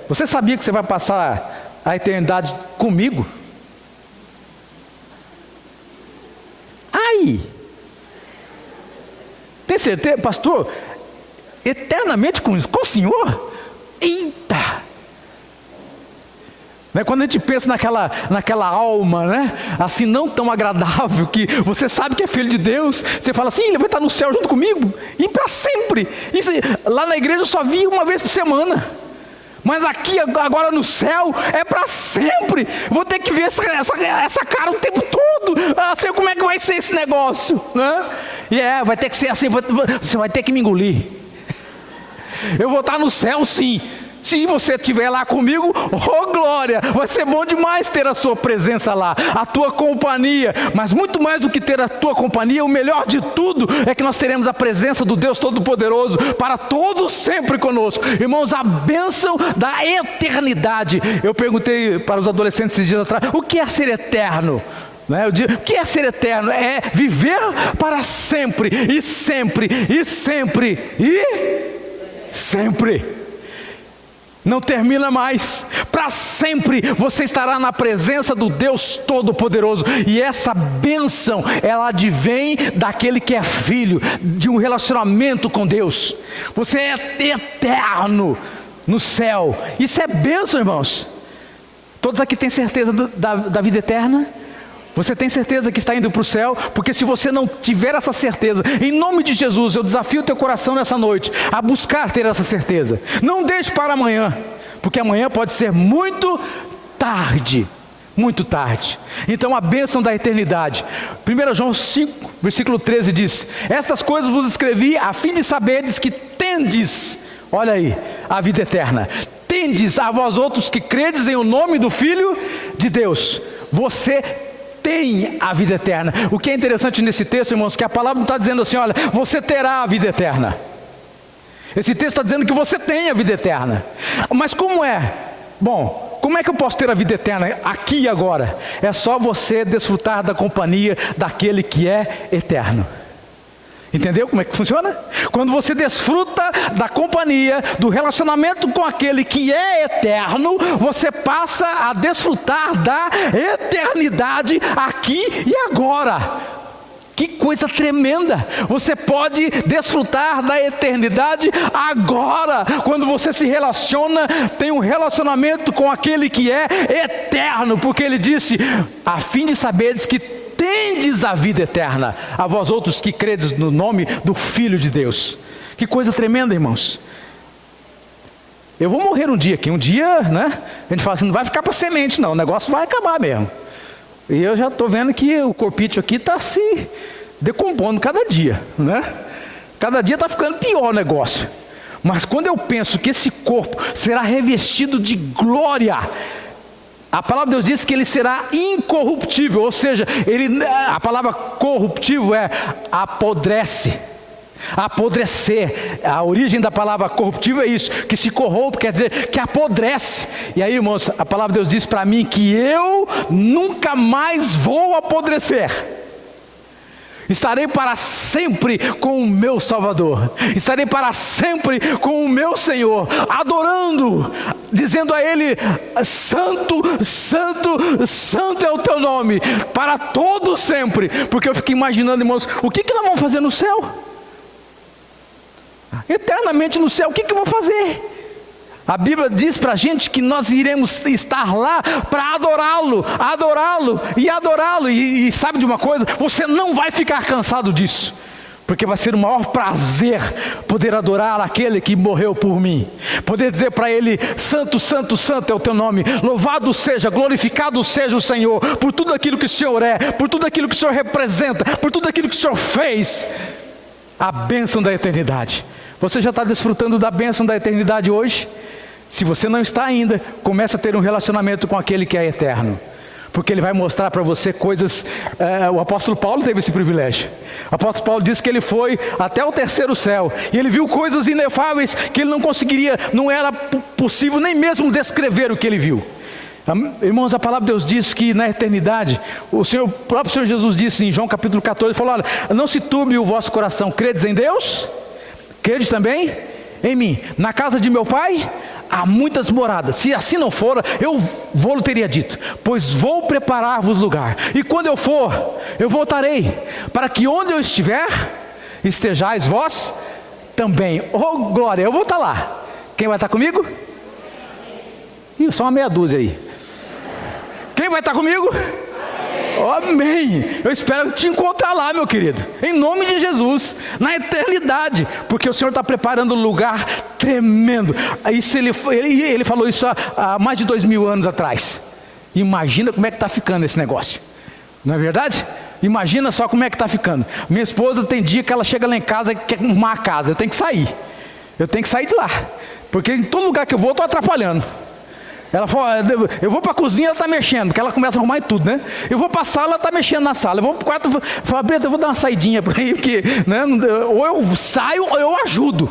Você sabia que você vai passar a eternidade comigo? Ai! Tem certeza, pastor? Eternamente com o Senhor? Eita! Né? Quando a gente pensa naquela alma, né? Assim, não tão agradável, que você sabe que é filho de Deus, você fala assim: ele vai estar no céu junto comigo, e para sempre. Isso, lá na igreja eu só via uma vez por semana, mas aqui agora no céu é para sempre. Vou ter que ver essa cara o tempo todo, sei como é que vai ser esse negócio, né? E vai ter que ser assim, você vai ter que me engolir. Eu vou estar no céu sim, Se você estiver lá comigo, oh glória, vai ser bom demais ter a sua presença lá, a tua companhia. Mas muito mais do que ter a tua companhia, o melhor de tudo é que nós teremos a presença do Deus Todo-Poderoso para todos sempre conosco. Irmãos, a bênção da eternidade. Eu perguntei para os adolescentes esses dias atrás, o que é ser eterno? Eu digo, o que é ser eterno? É viver para sempre, e sempre, e sempre, e sempre. Não termina mais. Para sempre você estará na presença do Deus Todo-Poderoso. E essa bênção, ela advém daquele que é filho, de um relacionamento com Deus. Você é eterno no céu. Isso é bênção, irmãos. Todos aqui têm certeza da vida eterna? Você tem certeza que está indo para o céu? Porque se você não tiver essa certeza, em nome de Jesus, eu desafio o teu coração nessa noite a buscar ter essa certeza. Não deixe para amanhã, porque amanhã pode ser muito tarde. Muito tarde. Então a bênção da eternidade. 1 João 5, versículo 13 diz: estas coisas vos escrevi a fim de saberdes que tendes, olha aí, a vida eterna. Tendes a vós outros que credes em o nome do Filho de Deus. Você tem a vida eterna. O que é interessante nesse texto, irmãos, que a palavra não está dizendo assim, olha, você terá a vida eterna. Esse texto está dizendo que você tem a vida eterna. Mas como é? Bom, como é que eu posso ter a vida eterna aqui e agora? É só você desfrutar da companhia daquele que é eterno. Entendeu como é que funciona? Quando você desfruta da companhia, do relacionamento com aquele que é eterno, você passa a desfrutar da eternidade aqui e agora. Que coisa tremenda! Você pode desfrutar da eternidade agora, quando você se relaciona, tem um relacionamento com aquele que é eterno, porque ele disse, a fim de saberes que tendes a vida eterna, a vós outros que credes no nome do Filho de Deus. Que coisa tremenda, irmãos. Eu vou morrer um dia aqui, a gente fala assim, não vai ficar para semente não, o negócio vai acabar mesmo. E eu já estou vendo que o corpício aqui está se decompondo cada dia, Cada dia está ficando pior o negócio. Mas quando eu penso que esse corpo será revestido de glória, a palavra de Deus diz que ele será incorruptível, ou seja, a palavra corruptível é apodrece, apodrecer. A origem da palavra corruptível é isso, que se corrompe, quer dizer que apodrece. E aí, irmãos, a palavra de Deus diz para mim que eu nunca mais vou apodrecer. Estarei para sempre com o meu Salvador. Estarei para sempre com o meu Senhor, adorando, dizendo a Ele, santo, santo, santo é o teu nome, para todo sempre. Porque eu fico imaginando, irmãos, o que nós vamos fazer no céu? Eternamente no céu, o que eu vou fazer? A Bíblia diz para a gente que nós iremos estar lá para adorá-lo, adorá-lo e adorá-lo. E sabe de uma coisa? Você não vai ficar cansado disso, porque vai ser o maior prazer poder adorar aquele que morreu por mim. Poder dizer para Ele, santo, santo, santo é o teu nome. Louvado seja, glorificado seja o Senhor, por tudo aquilo que o Senhor é, por tudo aquilo que o Senhor representa, por tudo aquilo que o Senhor fez. A bênção da eternidade. Você já está desfrutando da bênção da eternidade hoje? Se você não está ainda, comece a ter um relacionamento com aquele que é eterno, porque ele vai mostrar para você coisas. O apóstolo Paulo teve esse privilégio. O apóstolo Paulo disse que ele foi até o terceiro céu, e ele viu coisas inefáveis que ele não conseguiria, não era possível nem mesmo descrever o que ele viu. Irmãos, a palavra de Deus diz que na eternidade, o próprio Senhor Jesus disse em João capítulo 14, ele falou, olha, não se turbe o vosso coração, credes em Deus? Credes também em mim? Na casa de meu pai há muitas moradas. Se assim não for, eu vou-lhe teria dito, pois vou preparar-vos lugar. E quando eu for, eu voltarei, para que onde eu estiver, estejais vós também. Oh glória, eu vou estar lá. Quem vai estar comigo? Ih, só uma meia dúzia aí. Quem vai estar comigo? Amém. Eu espero te encontrar lá, meu querido, em nome de Jesus, na eternidade, porque o Senhor está preparando um lugar tremendo. Isso ele falou isso há mais de 2000 anos atrás. Imagina como é que está ficando esse negócio, não é verdade? Imagina só como é que está ficando. Minha esposa tem dia que ela chega lá em casa e quer arrumar a casa. Eu tenho que sair de lá. Porque em todo lugar que eu vou, eu estou atrapalhando. Ela fala, eu vou para a cozinha, ela está mexendo, porque ela começa a arrumar tudo, né? Eu vou para a sala, ela está mexendo na sala. Eu vou para o quarto, fala, Breta, eu vou dar uma saidinha por aí, porque, né, ou eu saio ou eu ajudo.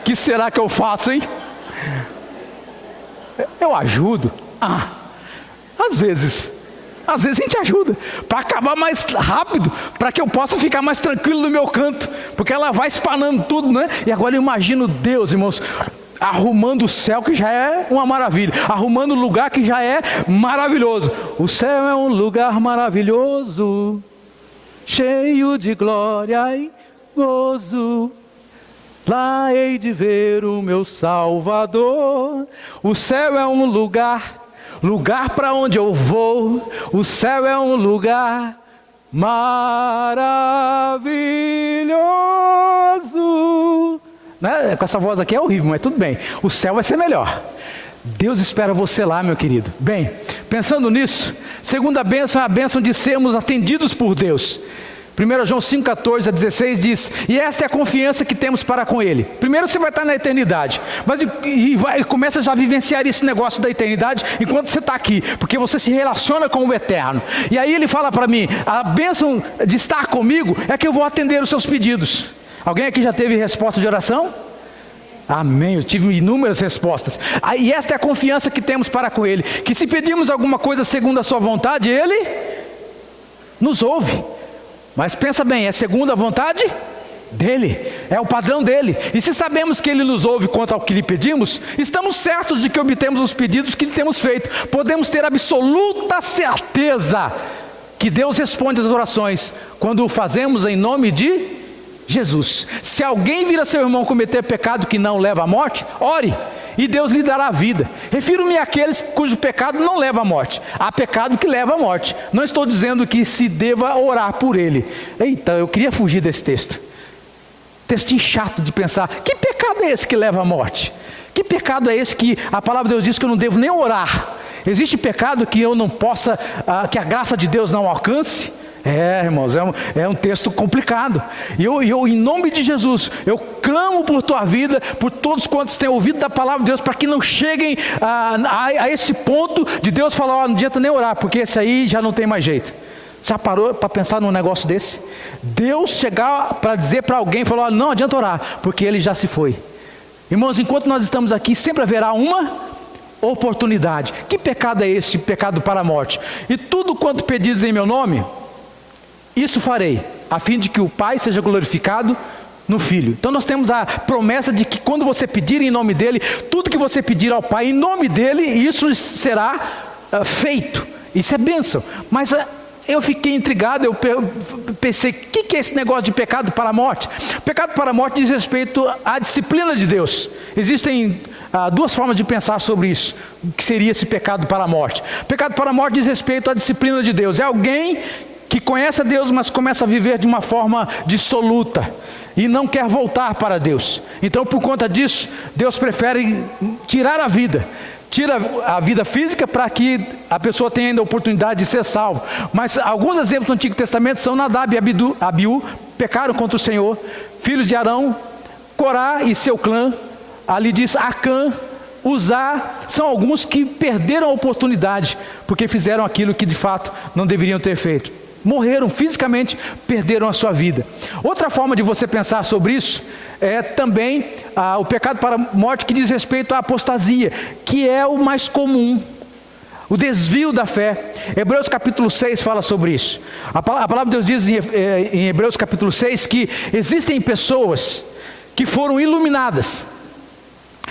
O que será que eu faço, hein? Eu ajudo? Às vezes a gente ajuda, para acabar mais rápido, para que eu possa ficar mais tranquilo no meu canto, porque ela vai espanando tudo, né? E agora eu imagino Deus, irmãos, arrumando o céu, que já é uma maravilha, arrumando o lugar, que já é maravilhoso. O céu é um lugar maravilhoso, cheio de glória e gozo. Lá hei de ver o meu Salvador. O céu é um lugar para onde eu vou. O céu é um lugar maravilhoso. Né? Com essa voz aqui é horrível, mas tudo bem. O céu vai ser melhor. Deus espera você lá, meu querido. Bem, pensando nisso, segunda bênção é a bênção de sermos atendidos por Deus. 1 João 5,14-16 diz, e esta é a confiança que temos para com Ele. Primeiro você vai estar na eternidade, mas começa já a vivenciar esse negócio da eternidade enquanto você está aqui, porque você se relaciona com o eterno. E aí ele fala para mim, a bênção de estar comigo é que eu vou atender os seus pedidos. Alguém aqui já teve resposta de oração? Amém, eu tive inúmeras respostas. E esta é a confiança que temos para com Ele, que se pedirmos alguma coisa segundo a sua vontade, Ele nos ouve. Mas pensa bem, é segundo a vontade dEle, é o padrão dEle. E se sabemos que Ele nos ouve quanto ao que lhe pedimos, estamos certos de que obtemos os pedidos que lhe temos feito. Podemos ter absoluta certeza que Deus responde às orações quando o fazemos em nome de Jesus. Se alguém vir a seu irmão cometer pecado que não leva à morte, ore, e Deus lhe dará a vida. Refiro-me àqueles cujo pecado não leva à morte. Há pecado que leva à morte. Não estou dizendo que se deva orar por ele. Eita, eu queria fugir desse texto. Textinho chato de pensar, que pecado é esse que leva à morte? Que pecado é esse que a palavra de Deus diz que eu não devo nem orar? Existe pecado que eu não possa, que a graça de Deus não alcance? Irmãos, é um texto complicado. E eu, em nome de Jesus, eu clamo por tua vida, por todos quantos têm ouvido da palavra de Deus, para que não cheguem a esse ponto de Deus falar, não adianta nem orar, porque esse aí já não tem mais jeito. Já parou para pensar num negócio desse? Deus chegar para dizer para alguém, falar, não adianta orar, porque ele já se foi. Irmãos, enquanto nós estamos aqui, sempre haverá uma oportunidade. Que pecado é esse? Pecado para a morte. E tudo quanto pedidos em meu nome, isso farei, a fim de que o Pai seja glorificado no Filho. Então nós temos a promessa de que quando você pedir em nome dEle, tudo que você pedir ao Pai em nome dEle, isso será feito. Isso é bênção. Mas eu fiquei intrigado, eu pensei, o que é esse negócio de pecado para a morte? Pecado para a morte diz respeito à disciplina de Deus. Existem duas formas de pensar sobre isso, o que seria esse pecado para a morte. Pecado para a morte diz respeito à disciplina de Deus. É alguém que conhece a Deus, mas começa a viver de uma forma dissoluta e não quer voltar para Deus. Então, por conta disso, Deus prefere tirar a vida. Tira a vida física para que a pessoa tenha ainda a oportunidade de ser salvo. Mas alguns exemplos do Antigo Testamento são Nadab e Abiú, pecaram contra o Senhor. Filhos de Arão, Corá e seu clã, ali diz Acã, Uzá, são alguns que perderam a oportunidade, porque fizeram aquilo que de fato não deveriam ter feito. Morreram fisicamente, perderam a sua vida. Outra forma de você pensar sobre isso é também o pecado para a morte, que diz respeito à apostasia, que é o mais comum, o desvio da fé. Hebreus capítulo 6 fala sobre isso. A palavra de Deus diz em Hebreus capítulo 6 que existem pessoas que foram iluminadas.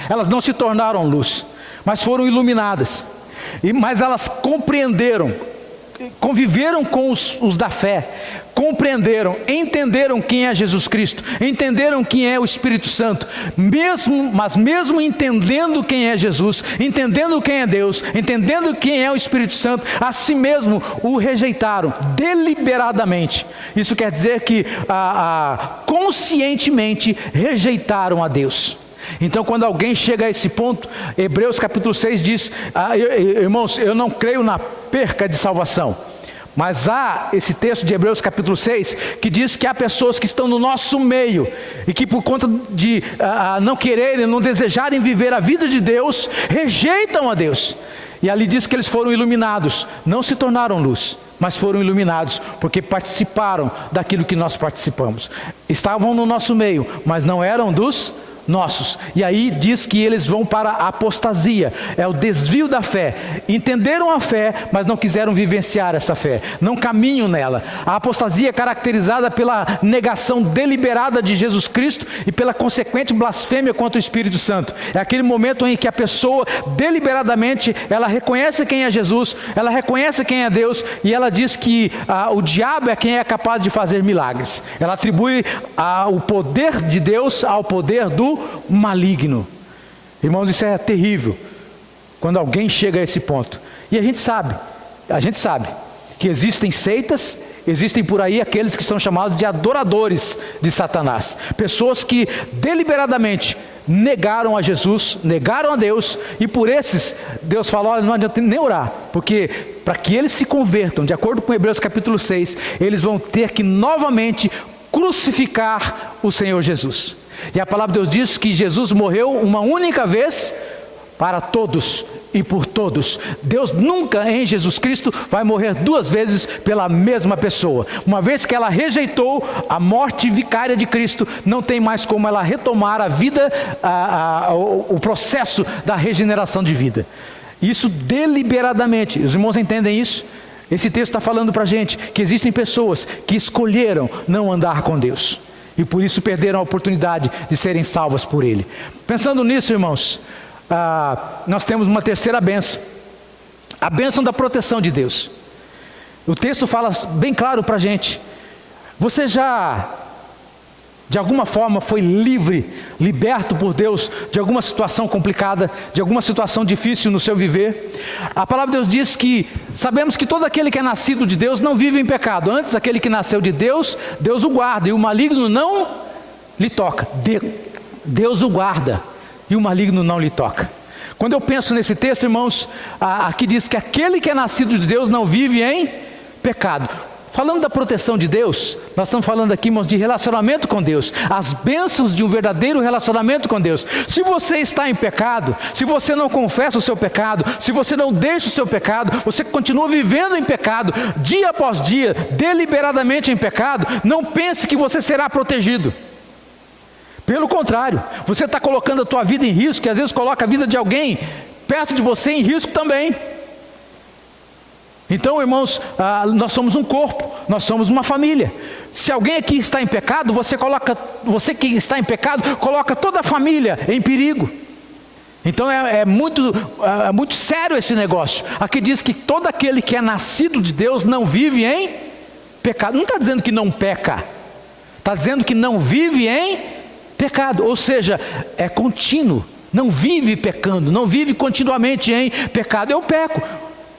Elas não se tornaram luz, mas foram iluminadas. Mas elas compreenderam, conviveram com os da fé, compreenderam, entenderam quem é Jesus Cristo, entenderam quem é o Espírito Santo, mas mesmo entendendo quem é Jesus, entendendo quem é Deus, entendendo quem é o Espírito Santo, a si mesmo o rejeitaram deliberadamente. Isso quer dizer que conscientemente rejeitaram a Deus. Então, quando alguém chega a esse ponto, Hebreus capítulo 6 diz, irmãos, eu não creio na perca de salvação, Mas há esse texto de Hebreus capítulo 6, que diz que há pessoas que estão no nosso meio, e que por conta de não quererem, não desejarem viver a vida de Deus, rejeitam a Deus. E ali diz que eles foram iluminados, não se tornaram luz, mas foram iluminados, porque participaram daquilo que nós participamos. Estavam no nosso meio, mas não eram dos nossos. E aí diz que eles vão para a apostasia, é o desvio da fé. Entenderam a fé, mas não quiseram vivenciar essa fé, não caminham nela. A apostasia é caracterizada pela negação deliberada de Jesus Cristo e pela consequente blasfêmia contra o Espírito Santo. É aquele momento em que a pessoa deliberadamente, ela reconhece quem é Jesus, ela reconhece quem é Deus, e ela diz que o diabo é quem é capaz de fazer milagres. Ela atribui o poder de Deus ao poder do maligno. Irmãos, isso é terrível quando alguém chega a esse ponto. E a gente sabe que existem seitas, existem por aí aqueles que são chamados de adoradores de Satanás, pessoas que deliberadamente negaram a Jesus, negaram a Deus, e por esses Deus falou: olha, não adianta nem orar, porque para que eles se convertam, de acordo com Hebreus capítulo 6, eles vão ter que novamente crucificar o Senhor Jesus. E a palavra de Deus diz que Jesus morreu uma única vez para todos e por todos. Deus nunca em Jesus Cristo vai morrer duas vezes pela mesma pessoa. Uma vez que ela rejeitou a morte vicária de Cristo, não tem mais como ela retomar a vida, o processo da regeneração de vida. Isso deliberadamente. Os irmãos entendem isso? Esse texto está falando para a gente que existem pessoas que escolheram não andar com Deus, e por isso perderam a oportunidade de serem salvas por Ele. Pensando nisso, irmãos, nós temos uma terceira bênção, a bênção da proteção de Deus. O texto fala bem claro para a gente: você já, de alguma forma, foi liberto por Deus de alguma situação complicada, de alguma situação difícil no seu viver? A palavra de Deus diz que sabemos que todo aquele que é nascido de Deus não vive em pecado. Antes, aquele que nasceu de Deus, Deus o guarda, e o maligno não lhe toca. Deus o guarda, e o maligno não lhe toca. Quando eu penso nesse texto, irmãos, aqui diz que aquele que é nascido de Deus não vive em pecado. Falando da proteção de Deus, nós estamos falando aqui, irmãos, de relacionamento com Deus, as bênçãos de um verdadeiro relacionamento com Deus. Se você está em pecado, se você não confessa o seu pecado, se você não deixa o seu pecado, você continua vivendo em pecado, dia após dia, deliberadamente em pecado, não pense que você será protegido. Pelo contrário, você está colocando a tua vida em risco, e às vezes coloca a vida de alguém perto de você em risco também. Então, irmãos, nós somos um corpo, nós somos uma família. Se alguém aqui está em pecado, você que está em pecado, coloca toda a família em perigo. Então é muito sério esse negócio. Aqui diz que todo aquele que é nascido de Deus não vive em pecado. Não está dizendo que não peca, está dizendo que não vive em pecado, ou seja, é contínuo, não vive pecando, não vive continuamente em pecado. Eu peco,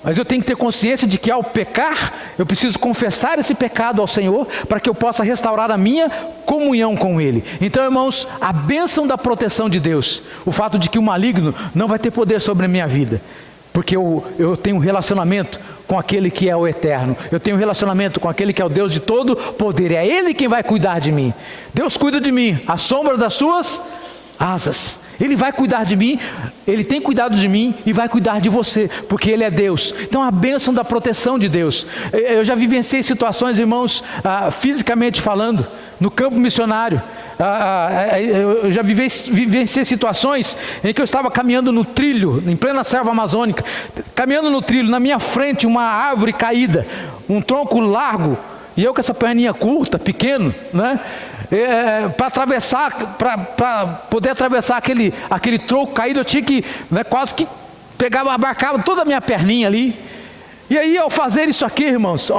mas eu tenho que ter consciência de que ao pecar, eu preciso confessar esse pecado ao Senhor, para que eu possa restaurar a minha comunhão com Ele. Então, irmãos, a bênção da proteção de Deus, o fato de que o maligno não vai ter poder sobre a minha vida, porque eu tenho um relacionamento com aquele que é o eterno, eu tenho um relacionamento com aquele que é o Deus de todo poder, é Ele quem vai cuidar de mim. Deus cuida de mim, à sombra das suas asas. Ele vai cuidar de mim, Ele tem cuidado de mim e vai cuidar de você, porque Ele é Deus. Então a bênção da proteção de Deus. Eu já vivenciei situações, irmãos, fisicamente falando, no campo missionário. Eu já vivenciei situações em que eu estava caminhando no trilho, em plena selva amazônica, caminhando no trilho, na minha frente uma árvore caída, um tronco largo, e eu com essa perninha curta, pequeno, né? Para atravessar, para poder atravessar aquele tronco caído, eu tinha que, né, quase que abarcava toda a minha perninha ali. E aí, ao fazer isso aqui, irmãos,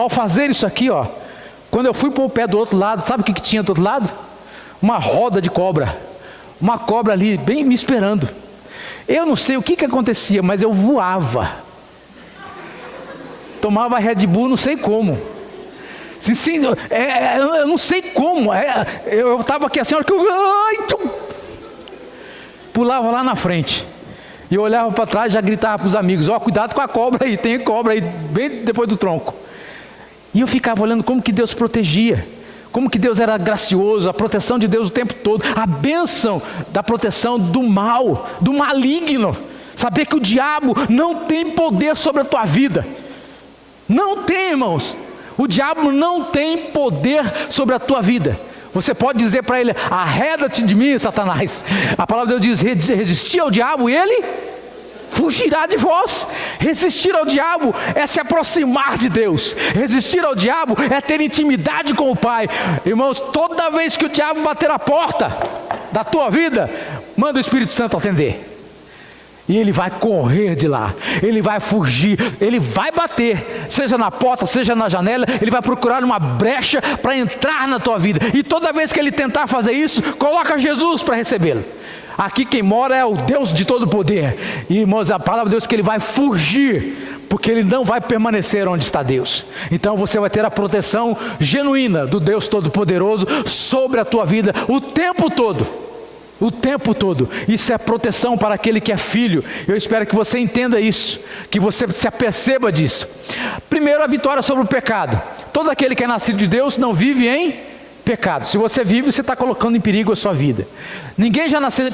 quando eu fui pôr o pé do outro lado, sabe o que tinha do outro lado? Uma roda de cobra, uma cobra ali, bem me esperando. Eu não sei o que acontecia, mas eu voava, tomava Red Bull, não sei como. Sim, eu não sei como, eu estava aqui assim, a hora que eu pulava lá na frente, e eu olhava para trás e já gritava para os amigos: ó, cuidado com a cobra aí, tem cobra aí, bem depois do tronco. E eu ficava olhando como que Deus protegia, como que Deus era gracioso, a proteção de Deus o tempo todo, a bênção da proteção do mal, do maligno. Saber que o diabo não tem poder sobre a tua vida. Não tem, irmãos. O diabo não tem poder sobre a tua vida. Você pode dizer para ele: arreda-te de mim, Satanás. A palavra de Deus diz: resistir ao diabo e ele fugirá de vós. Resistir ao diabo é se aproximar de Deus. Resistir ao diabo é ter intimidade com o Pai. Irmãos, toda vez que o diabo bater a porta da tua vida, manda o Espírito Santo atender. E ele vai correr de lá, ele vai fugir, ele vai bater, seja na porta, seja na janela, ele vai procurar uma brecha para entrar na tua vida. E toda vez que ele tentar fazer isso, coloca Jesus para recebê-lo. Aqui quem mora é o Deus de todo poder. E, irmãos, a palavra de Deus é que ele vai fugir, porque ele não vai permanecer onde está Deus. Então você vai ter a proteção genuína do Deus Todo-Poderoso sobre a tua vida o tempo todo. O tempo todo. Isso é proteção para aquele que é filho. Eu espero que você entenda isso, que você se aperceba disso. Primeiro, a vitória sobre o pecado. Todo aquele que é nascido de Deus não vive em pecado. Se você vive, você está colocando em perigo a sua vida. Ninguém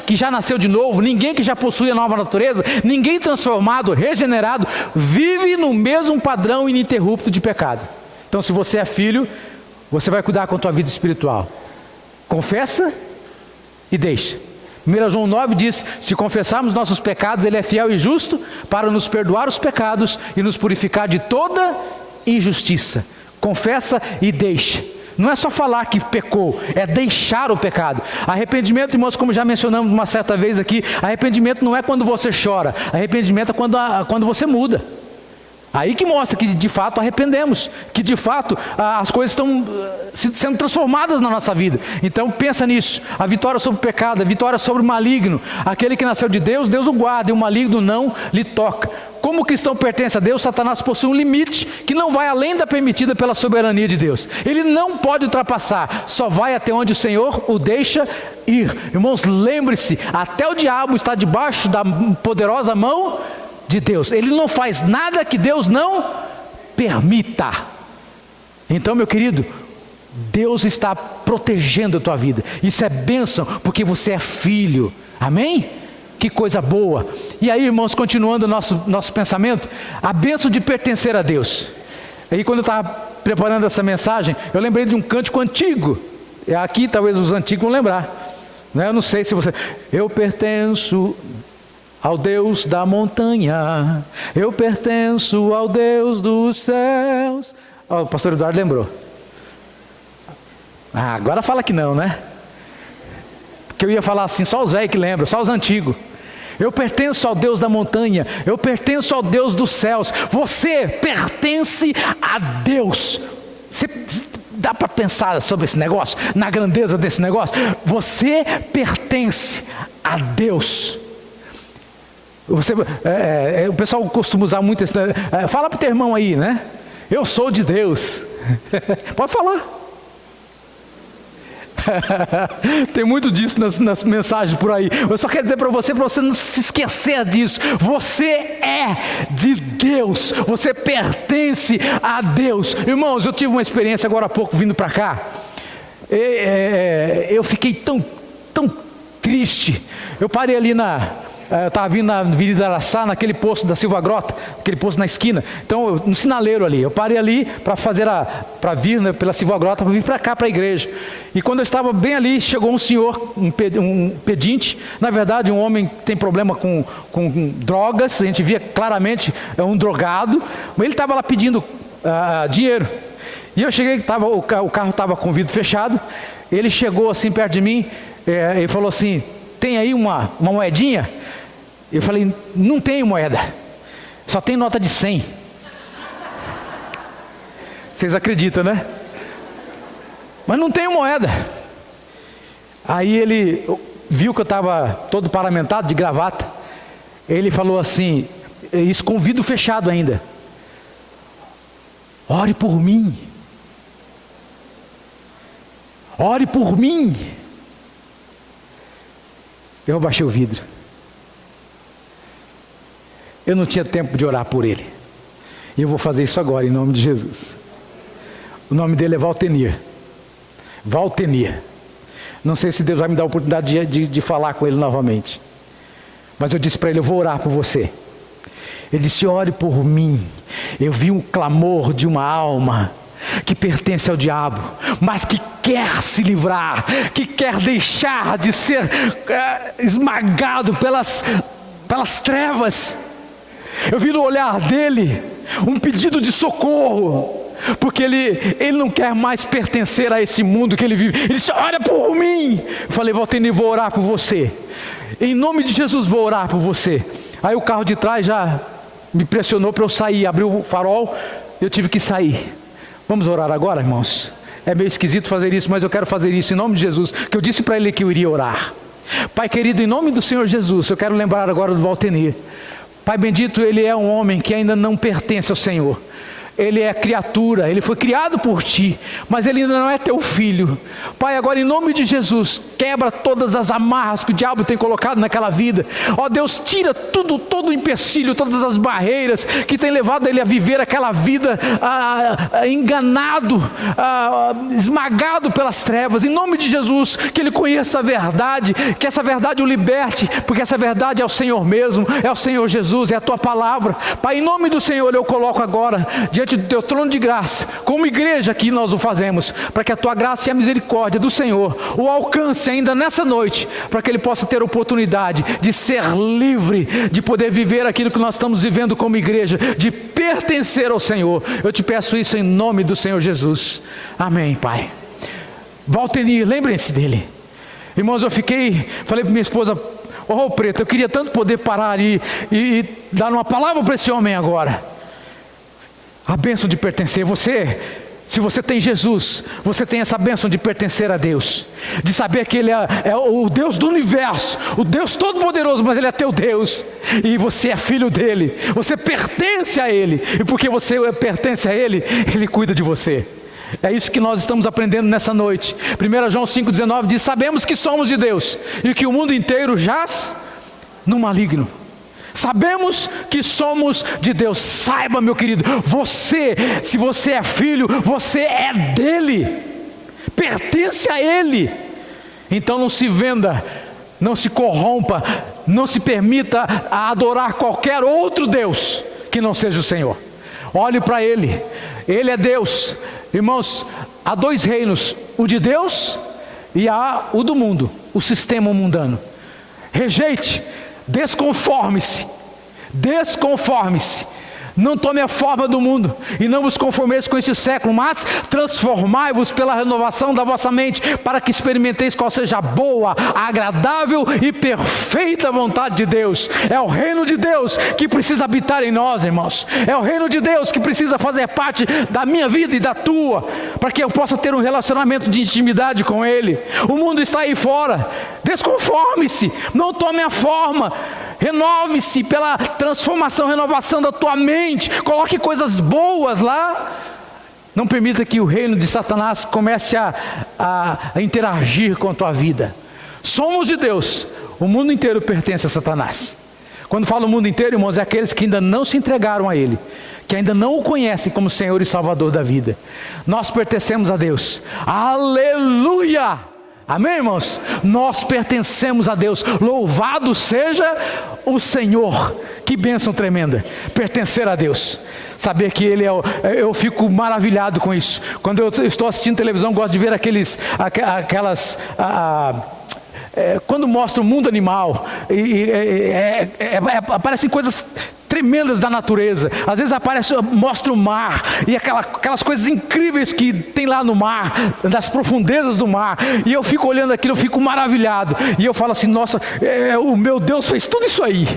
que já nasceu de novo, ninguém que já possui a nova natureza, ninguém transformado, regenerado, vive no mesmo padrão ininterrupto de pecado. Então, se você é filho, você vai cuidar com a tua vida espiritual. Confessa e deixa. 1 João 9 diz: se confessarmos nossos pecados, Ele é fiel e justo para nos perdoar os pecados e nos purificar de toda injustiça. Confessa e deixa. Não é só falar que pecou, é deixar o pecado. Arrependimento, irmãos, como já mencionamos uma certa vez aqui, arrependimento não é quando você chora, arrependimento é quando você muda. Aí que mostra que de fato arrependemos, que de fato as coisas estão sendo transformadas na nossa vida. Então pensa nisso, a vitória sobre o pecado, a vitória sobre o maligno. Aquele que nasceu de Deus, Deus o guarda, e o maligno não lhe toca. Como o cristão pertence a Deus, Satanás possui um limite que não vai além da permitida pela soberania de Deus. Ele não pode ultrapassar, só vai até onde o Senhor o deixa ir. Irmãos, lembre-se, até o diabo está debaixo da poderosa mão de Deus. Ele não faz nada que Deus não permita. Então, meu querido, Deus está protegendo a tua vida. Isso é bênção, porque você é filho. Amém? Que coisa boa. E aí, irmãos, continuando o nosso pensamento, a bênção de pertencer a Deus. Aí, quando eu estava preparando essa mensagem, eu lembrei de um cântico antigo. Aqui talvez os antigos vão lembrar, né? Eu não sei se você... Eu pertenço ao Deus da montanha, eu pertenço ao Deus dos céus. O pastor Eduardo lembrou. Agora fala que não, né? Porque eu ia falar assim, só os velhos que lembram, só os antigos. Eu pertenço ao Deus da montanha, eu pertenço ao Deus dos céus. Você pertence a Deus. Dá para pensar sobre esse negócio, na grandeza desse negócio? Você pertence a Deus. O pessoal costuma usar muito esse... fala para o teu irmão aí, né? Eu sou de Deus. Pode falar. Tem muito disso nas mensagens por aí. Eu só quero dizer para você não se esquecer disso. Você é de Deus. Você pertence a Deus. Irmãos, eu tive uma experiência agora há pouco vindo para cá. Eu fiquei tão triste. Eu parei ali eu estava vindo na Avenida Araçá, naquele posto da Silva Grota, aquele posto na esquina. Então, no sinaleiro ali, eu parei ali para vir, né, pela Silva Grota, para vir para cá, para a igreja. E quando eu estava bem ali, chegou um senhor, um pedinte, na verdade um homem que tem problema com drogas, a gente via claramente, é um drogado, mas ele estava lá pedindo dinheiro. E eu cheguei, o carro estava com o vidro fechado, ele chegou assim perto de mim, e falou assim: tem aí uma moedinha? Eu falei: não tenho moeda, só tem nota de 100. Vocês acreditam, né? Mas não tenho moeda. Aí ele viu que eu estava todo paramentado, de gravata. Ele falou assim, isso com o vidro fechado ainda: ore por mim. Ore por mim. Eu baixei o vidro. Eu não tinha tempo de orar por ele. E eu vou fazer isso agora, em nome de Jesus. O nome dele é Valtenir. Valtenir. Não sei se Deus vai me dar a oportunidade de falar com ele novamente. Mas eu disse para ele, eu vou orar por você. Ele disse, ore por mim. Eu vi um clamor de uma alma que pertence ao diabo, mas que quer se livrar, que quer deixar de ser esmagado pelas trevas. Eu vi no olhar dele um pedido de socorro, porque ele não quer mais pertencer a esse mundo que ele vive. Ele disse, ora por mim. Eu falei, Valtenir, vou orar por você. Em nome de Jesus vou orar por você. Aí o carro de trás já me pressionou para eu sair, abriu o farol, eu tive que sair. Vamos orar agora, irmãos? É meio esquisito fazer isso, mas eu quero fazer isso em nome de Jesus, que eu disse para ele que eu iria orar. Pai querido, em nome do Senhor Jesus, eu quero lembrar agora do Valtenir. Pai bendito, ele é um homem que ainda não pertence ao Senhor. Ele é criatura, ele foi criado por ti, mas ele ainda não é teu filho. Pai, agora em nome de Jesus, quebra todas as amarras que o diabo tem colocado naquela vida. Ó Deus, tira tudo, todo o empecilho, todas as barreiras que tem levado ele a viver aquela vida enganado, esmagado pelas trevas. Em nome de Jesus, que ele conheça a verdade, que essa verdade o liberte, porque essa verdade é o Senhor mesmo, é o Senhor Jesus, é a tua palavra. Pai, em nome do Senhor eu coloco agora diante do teu trono de graça, como igreja que nós o fazemos, para que a tua graça e a misericórdia do Senhor o alcance ainda nessa noite, para que ele possa ter a oportunidade de ser livre, de poder viver aquilo que nós estamos vivendo como igreja, de pertencer ao Senhor. Eu te peço isso em nome do Senhor Jesus. Amém, Pai. Valtenir, lembrem-se dele. Irmãos, falei para minha esposa, Preta, eu queria tanto poder parar ali e dar uma palavra para esse homem agora. A bênção de pertencer. Se você tem Jesus, você tem essa bênção de pertencer a Deus, de saber que Ele é o Deus do universo, o Deus todo-poderoso, mas Ele é teu Deus, e você é filho dEle, você pertence a Ele, e porque você pertence a Ele, Ele cuida de você. É isso que nós estamos aprendendo nessa noite. 1 João 5,19 diz, sabemos que somos de Deus, e que o mundo inteiro jaz no maligno. Sabemos que somos de Deus. Saiba, meu querido, se você é filho, você é dele, pertence a Ele. Então não se venda, não se corrompa, não se permita a adorar qualquer outro Deus que não seja o Senhor. Olhe para Ele, Ele é Deus. Irmãos, há dois reinos, o de Deus e há o do mundo, o sistema mundano. Rejeite, desconforme-se, não tome a forma do mundo, e não vos conformeis com este século, mas transformai-vos pela renovação da vossa mente, para que experimenteis qual seja a boa, agradável e perfeita vontade de Deus. É o reino de Deus que precisa habitar em nós, irmãos. É o reino de Deus que precisa fazer parte da minha vida e da tua, para que eu possa ter um relacionamento de intimidade com Ele. O mundo está aí fora. Desconforme-se, não tome a forma. Renove-se pela transformação, renovação da tua mente. Coloque coisas boas lá. Não permita que o reino de Satanás comece a interagir com a tua vida. Somos de Deus. O mundo inteiro pertence a Satanás. Quando falo o mundo inteiro, irmãos, é aqueles que ainda não se entregaram a Ele, que ainda não o conhecem como Senhor e Salvador da vida. Nós pertencemos a Deus. Aleluia! Amém, irmãos? Nós pertencemos a Deus. Louvado seja o Senhor. Que bênção tremenda, pertencer a Deus. Saber que Ele eu fico maravilhado com isso. Quando eu estou assistindo televisão, gosto de ver quando mostra o mundo animal, aparecem coisas tremendas da natureza. Às vezes mostra o mar, e aquelas coisas incríveis que tem lá no mar, das profundezas do mar, e eu fico olhando aquilo, eu fico maravilhado, e eu falo assim, nossa, o meu Deus fez tudo isso aí.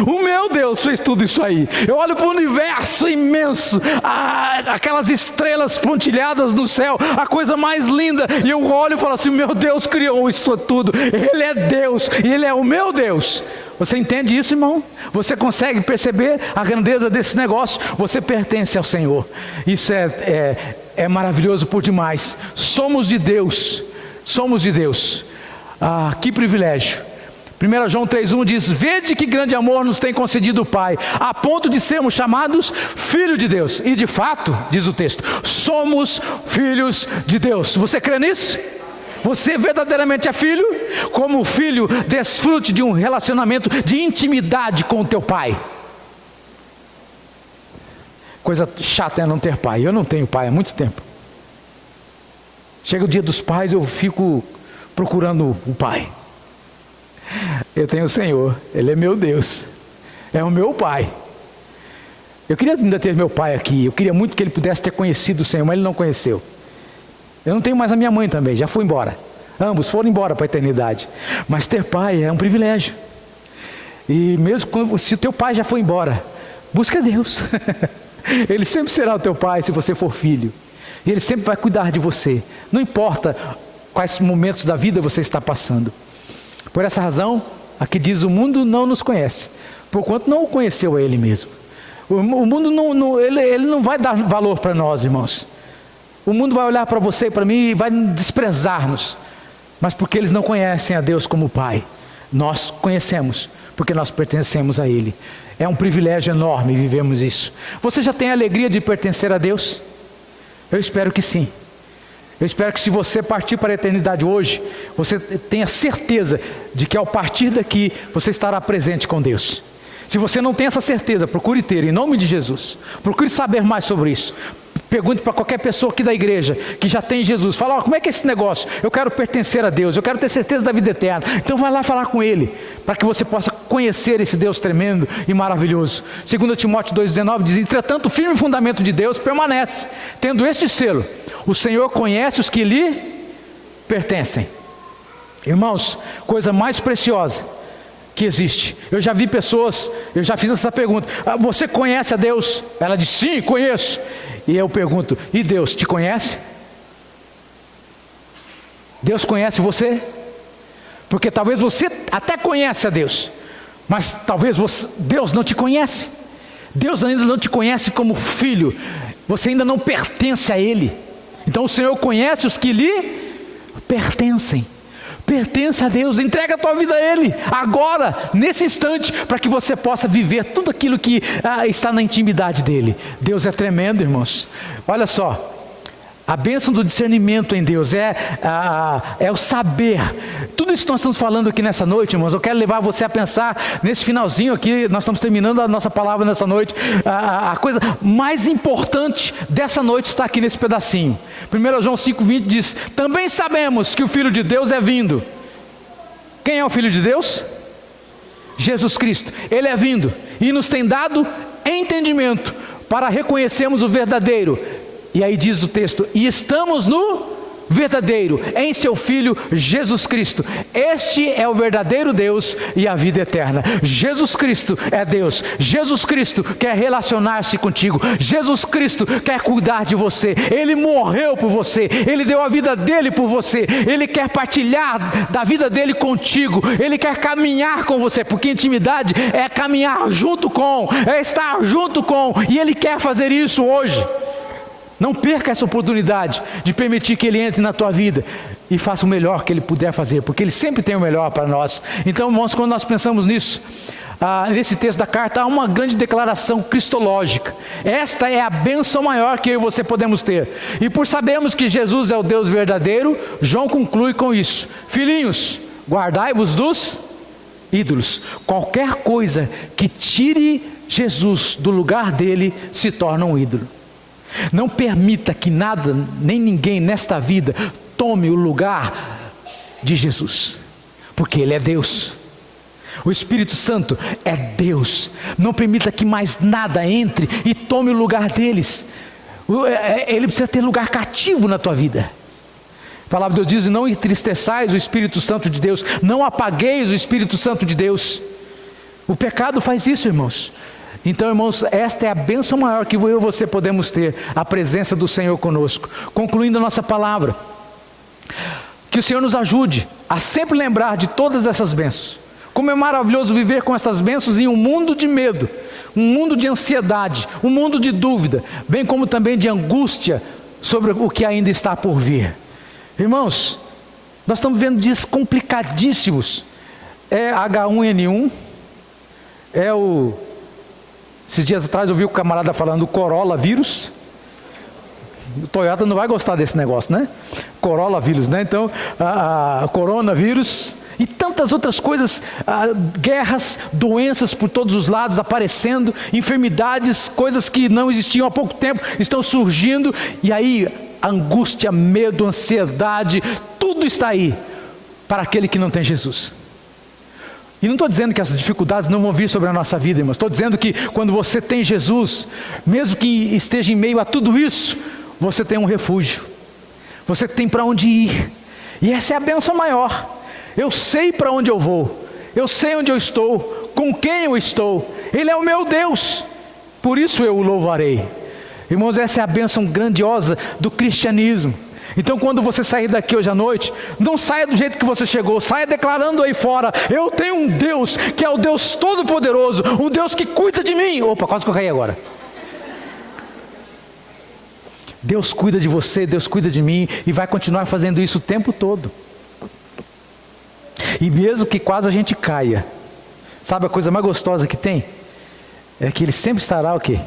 O meu Deus fez tudo isso aí. Eu olho para o universo imenso, aquelas estrelas pontilhadas no céu, a coisa mais linda, e eu olho e falo assim, meu Deus criou isso tudo. Ele é Deus, e Ele é o meu Deus. Você entende isso, irmão? Você consegue perceber a grandeza desse negócio? Você pertence ao Senhor. Isso é maravilhoso por demais. Somos de Deus. Somos de Deus. Que privilégio 1 João 3,1 diz: vede que grande amor nos tem concedido o Pai, a ponto de sermos chamados filhos de Deus. E de fato, diz o texto, somos filhos de Deus. Você crê nisso? Você verdadeiramente é filho? Como filho, desfrute de um relacionamento de intimidade com o teu pai. Coisa chata é não ter pai. Eu não tenho pai há muito tempo. Chega o dia dos pais, eu fico procurando o pai. Eu tenho o Senhor, Ele é meu Deus, é o meu pai. Eu queria ainda ter meu pai aqui, eu queria muito que ele pudesse ter conhecido o Senhor, mas ele não conheceu. Eu não tenho mais a minha mãe também, já foi embora. Ambos foram embora para a eternidade. Mas ter pai é um privilégio. E mesmo se o teu pai já foi embora, busca Deus. Ele sempre será o teu pai se você for filho. E Ele sempre vai cuidar de você. Não importa quais momentos da vida você está passando. Por essa razão, aqui diz: o mundo não nos conhece, porquanto não o conheceu a Ele mesmo. O mundo ele não vai dar valor para nós, irmãos. O mundo vai olhar para você e para mim e vai desprezar-nos. Mas porque eles não conhecem a Deus como Pai, nós conhecemos, porque nós pertencemos a Ele. É um privilégio enorme vivermos isso. Você já tem a alegria de pertencer a Deus? Eu espero que sim. Eu espero que se você partir para a eternidade hoje, você tenha certeza de que ao partir daqui, você estará presente com Deus. Se você não tem essa certeza, procure ter, em nome de Jesus. Procure saber mais sobre isso. Pergunte para qualquer pessoa aqui da igreja que já tem Jesus. Fala: como é que é esse negócio? Eu quero pertencer a Deus, eu quero ter certeza da vida eterna. Então vai lá falar com Ele, para que você possa conhecer esse Deus tremendo e maravilhoso. 2 Timóteo 2,19 diz: entretanto o firme fundamento de Deus permanece, tendo este selo: o Senhor conhece os que lhe pertencem. Irmãos, coisa mais preciosa que existe. Eu já vi pessoas, eu já fiz essa pergunta: você conhece a Deus? Ela diz: sim, conheço. E eu pergunto: e Deus te conhece? Deus conhece você? Porque talvez você até conhece a Deus, mas talvez Deus não te conhece. Deus ainda não te conhece como filho. Você ainda não pertence a Ele. Então o Senhor conhece os que lhe pertencem. Pertença a Deus, entrega a tua vida a Ele, agora, nesse instante, para que você possa viver tudo aquilo que está na intimidade dEle. Deus é tremendo, irmãos. Olha só, a bênção do discernimento em Deus é o saber. Tudo isso que nós estamos falando aqui nessa noite, irmãos, eu quero levar você a pensar nesse finalzinho aqui. Nós estamos terminando a nossa palavra nessa noite. A coisa mais importante dessa noite está aqui nesse pedacinho. 1 João 5,20 diz: também sabemos que o Filho de Deus é vindo. Quem é o Filho de Deus? Jesus Cristo. Ele é vindo e nos tem dado entendimento para reconhecermos o verdadeiro. E aí diz o texto: e estamos no verdadeiro, em seu Filho Jesus Cristo. Este é o verdadeiro Deus e a vida eterna. Jesus Cristo é Deus. Jesus Cristo quer relacionar-se contigo. Jesus Cristo quer cuidar de você. Ele morreu por você. Ele deu a vida dele por você. Ele quer partilhar da vida dele contigo. Ele quer caminhar com você, porque intimidade é caminhar junto com, é estar junto com, e Ele quer fazer isso hoje. Não perca essa oportunidade de permitir que Ele entre na tua vida e faça o melhor que Ele puder fazer, porque Ele sempre tem o melhor para nós. Então, irmãos, quando nós pensamos nisso, nesse texto da carta, há uma grande declaração cristológica. Esta é a bênção maior que eu e você podemos ter. E por sabermos que Jesus é o Deus verdadeiro, João conclui com isso: filhinhos, guardai-vos dos ídolos. Qualquer coisa que tire Jesus do lugar dele se torna um ídolo. Não permita que nada, nem ninguém nesta vida tome o lugar de Jesus, porque Ele é Deus. O Espírito Santo é Deus. Não permita que mais nada entre e tome o lugar deles. Ele precisa ter lugar cativo na tua vida. A palavra de Deus diz: não entristeçais o Espírito Santo de Deus, não apagueis o Espírito Santo de Deus. O pecado faz isso, irmãos. Então, irmãos, esta é a bênção maior que eu e você podemos ter, a presença do Senhor conosco. Concluindo a nossa palavra, que o Senhor nos ajude a sempre lembrar de todas essas bênçãos. Como é maravilhoso viver com essas bênçãos em um mundo de medo, um mundo de ansiedade, um mundo de dúvida, bem como também de angústia sobre o que ainda está por vir. Irmãos, nós estamos vivendo dias complicadíssimos. é H1N1, esses dias atrás eu vi o camarada falando do Corolla vírus. O Toyota não vai gostar desse negócio, né? Corolla vírus, né? Então, coronavírus e tantas outras coisas, guerras, doenças por todos os lados aparecendo, enfermidades, coisas que não existiam há pouco tempo estão surgindo, e aí angústia, medo, ansiedade, tudo está aí para aquele que não tem Jesus. E não estou dizendo que essas dificuldades não vão vir sobre a nossa vida, irmãos. Estou dizendo que quando você tem Jesus, mesmo que esteja em meio a tudo isso, você tem um refúgio, você tem para onde ir, e essa é a bênção maior. Eu sei para onde eu vou, eu sei onde eu estou, com quem eu estou, Ele é o meu Deus, por isso eu o louvarei. Irmãos, essa é a bênção grandiosa do cristianismo. Então quando você sair daqui hoje à noite, não saia do jeito que você chegou, saia declarando aí fora: eu tenho um Deus que é o Deus Todo-Poderoso, um Deus que cuida de mim. Opa, quase que eu caí agora. Deus cuida de você, Deus cuida de mim, e vai continuar fazendo isso o tempo todo. E mesmo que quase a gente caia, sabe a coisa mais gostosa que tem? É que Ele sempre estará o quê?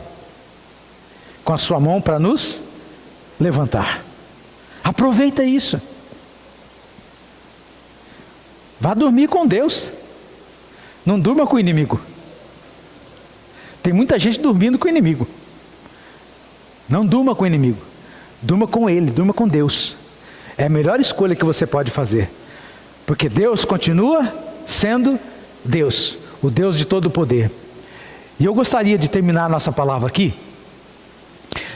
Com a sua mão para nos levantar. Aproveita isso. Vá dormir com Deus. Não durma com o inimigo. Tem muita gente dormindo com o inimigo. Não durma com o inimigo. Durma com Ele, durma com Deus. É a melhor escolha que você pode fazer. Porque Deus continua sendo Deus, o Deus de todo o poder. E eu gostaria de terminar a nossa palavra aqui,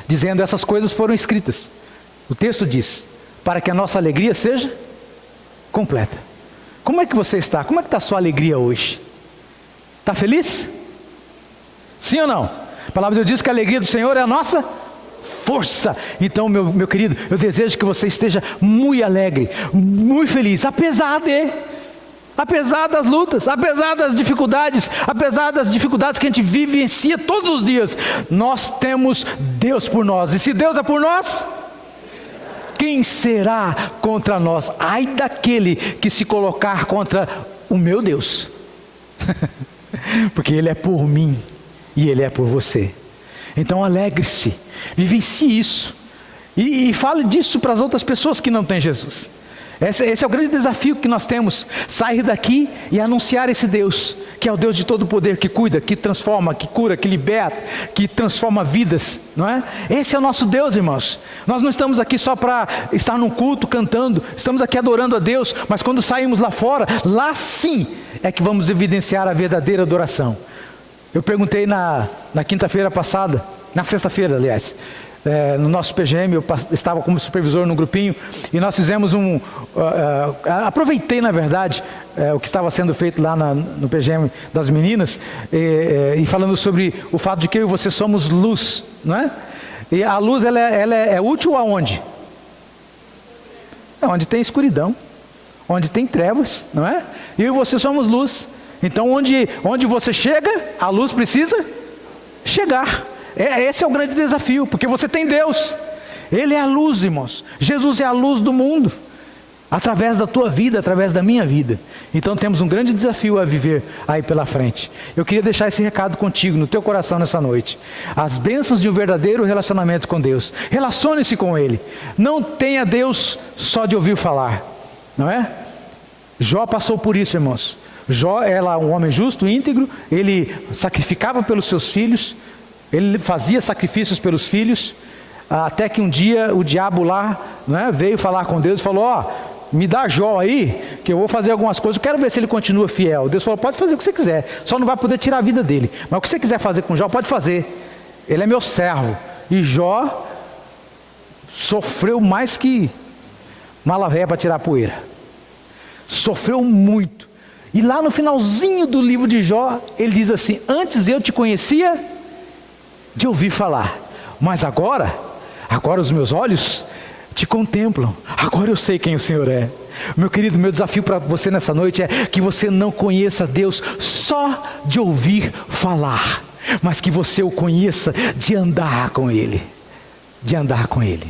dizendo: essas coisas foram escritas. O texto diz: para que a nossa alegria seja completa. Como é que você está? Como é que está a sua alegria hoje? Está feliz? Sim ou não? A palavra de Deus diz que a alegria do Senhor é a nossa força. Então, meu querido, eu desejo que você esteja muito alegre, muito feliz, apesar das lutas, apesar das dificuldades que a gente vivencia todos os dias. Nós temos Deus por nós, e se Deus é por nós, quem será contra nós? Ai daquele que se colocar contra o meu Deus. Porque Ele é por mim e Ele é por você. Então alegre-se, vivencie isso, e fale disso para as outras pessoas que não têm Jesus. Esse é o grande desafio que nós temos: sair daqui e anunciar esse Deus, que é o Deus de todo poder, que cuida, que transforma, que cura, que liberta, que transforma vidas, não é? Esse é o nosso Deus, irmãos. Nós não estamos aqui só para estar num culto cantando, estamos aqui adorando a Deus, mas quando saímos lá fora, lá sim é que vamos evidenciar a verdadeira adoração. Eu perguntei na quinta-feira passada, na sexta-feira, aliás, no nosso PGM, eu estava como supervisor no grupinho, e nós fizemos aproveitei na verdade o que estava sendo feito lá no PGM das meninas, e falando sobre o fato de que eu e você somos luz, não é? E a luz ela é útil aonde? Onde tem escuridão, onde tem trevas, não é? Eu e você somos luz. Então onde você chega, a luz precisa chegar. Esse é o grande desafio, porque você tem Deus. Ele é a luz, irmãos. Jesus é a luz do mundo, através da tua vida, através da minha vida. Então temos um grande desafio a viver aí pela frente. Eu queria deixar esse recado contigo, no teu coração nessa noite. As bênçãos de um verdadeiro relacionamento com Deus. Relacione-se com Ele. Não tenha Deus só de ouvir falar, não é? Jó passou por isso, irmãos. Jó era um homem justo, íntegro. Ele sacrificava pelos seus filhos, ele fazia sacrifícios pelos filhos, até que um dia o diabo lá, né, veio falar com Deus e falou: me dá Jó aí, que eu vou fazer algumas coisas, eu quero ver se ele continua fiel. Deus falou: pode fazer o que você quiser, só não vai poder tirar a vida dele, mas o que você quiser fazer com Jó, pode fazer, ele é meu servo. E Jó sofreu mais que mala véia para tirar a poeira, sofreu muito. E lá no finalzinho do livro de Jó, ele diz assim: antes eu te conhecia de ouvir falar, mas agora os meus olhos te contemplam, agora eu sei quem o Senhor é. Meu querido, meu desafio para você nessa noite é que você não conheça Deus só de ouvir falar, mas que você o conheça de andar com Ele, de andar com Ele.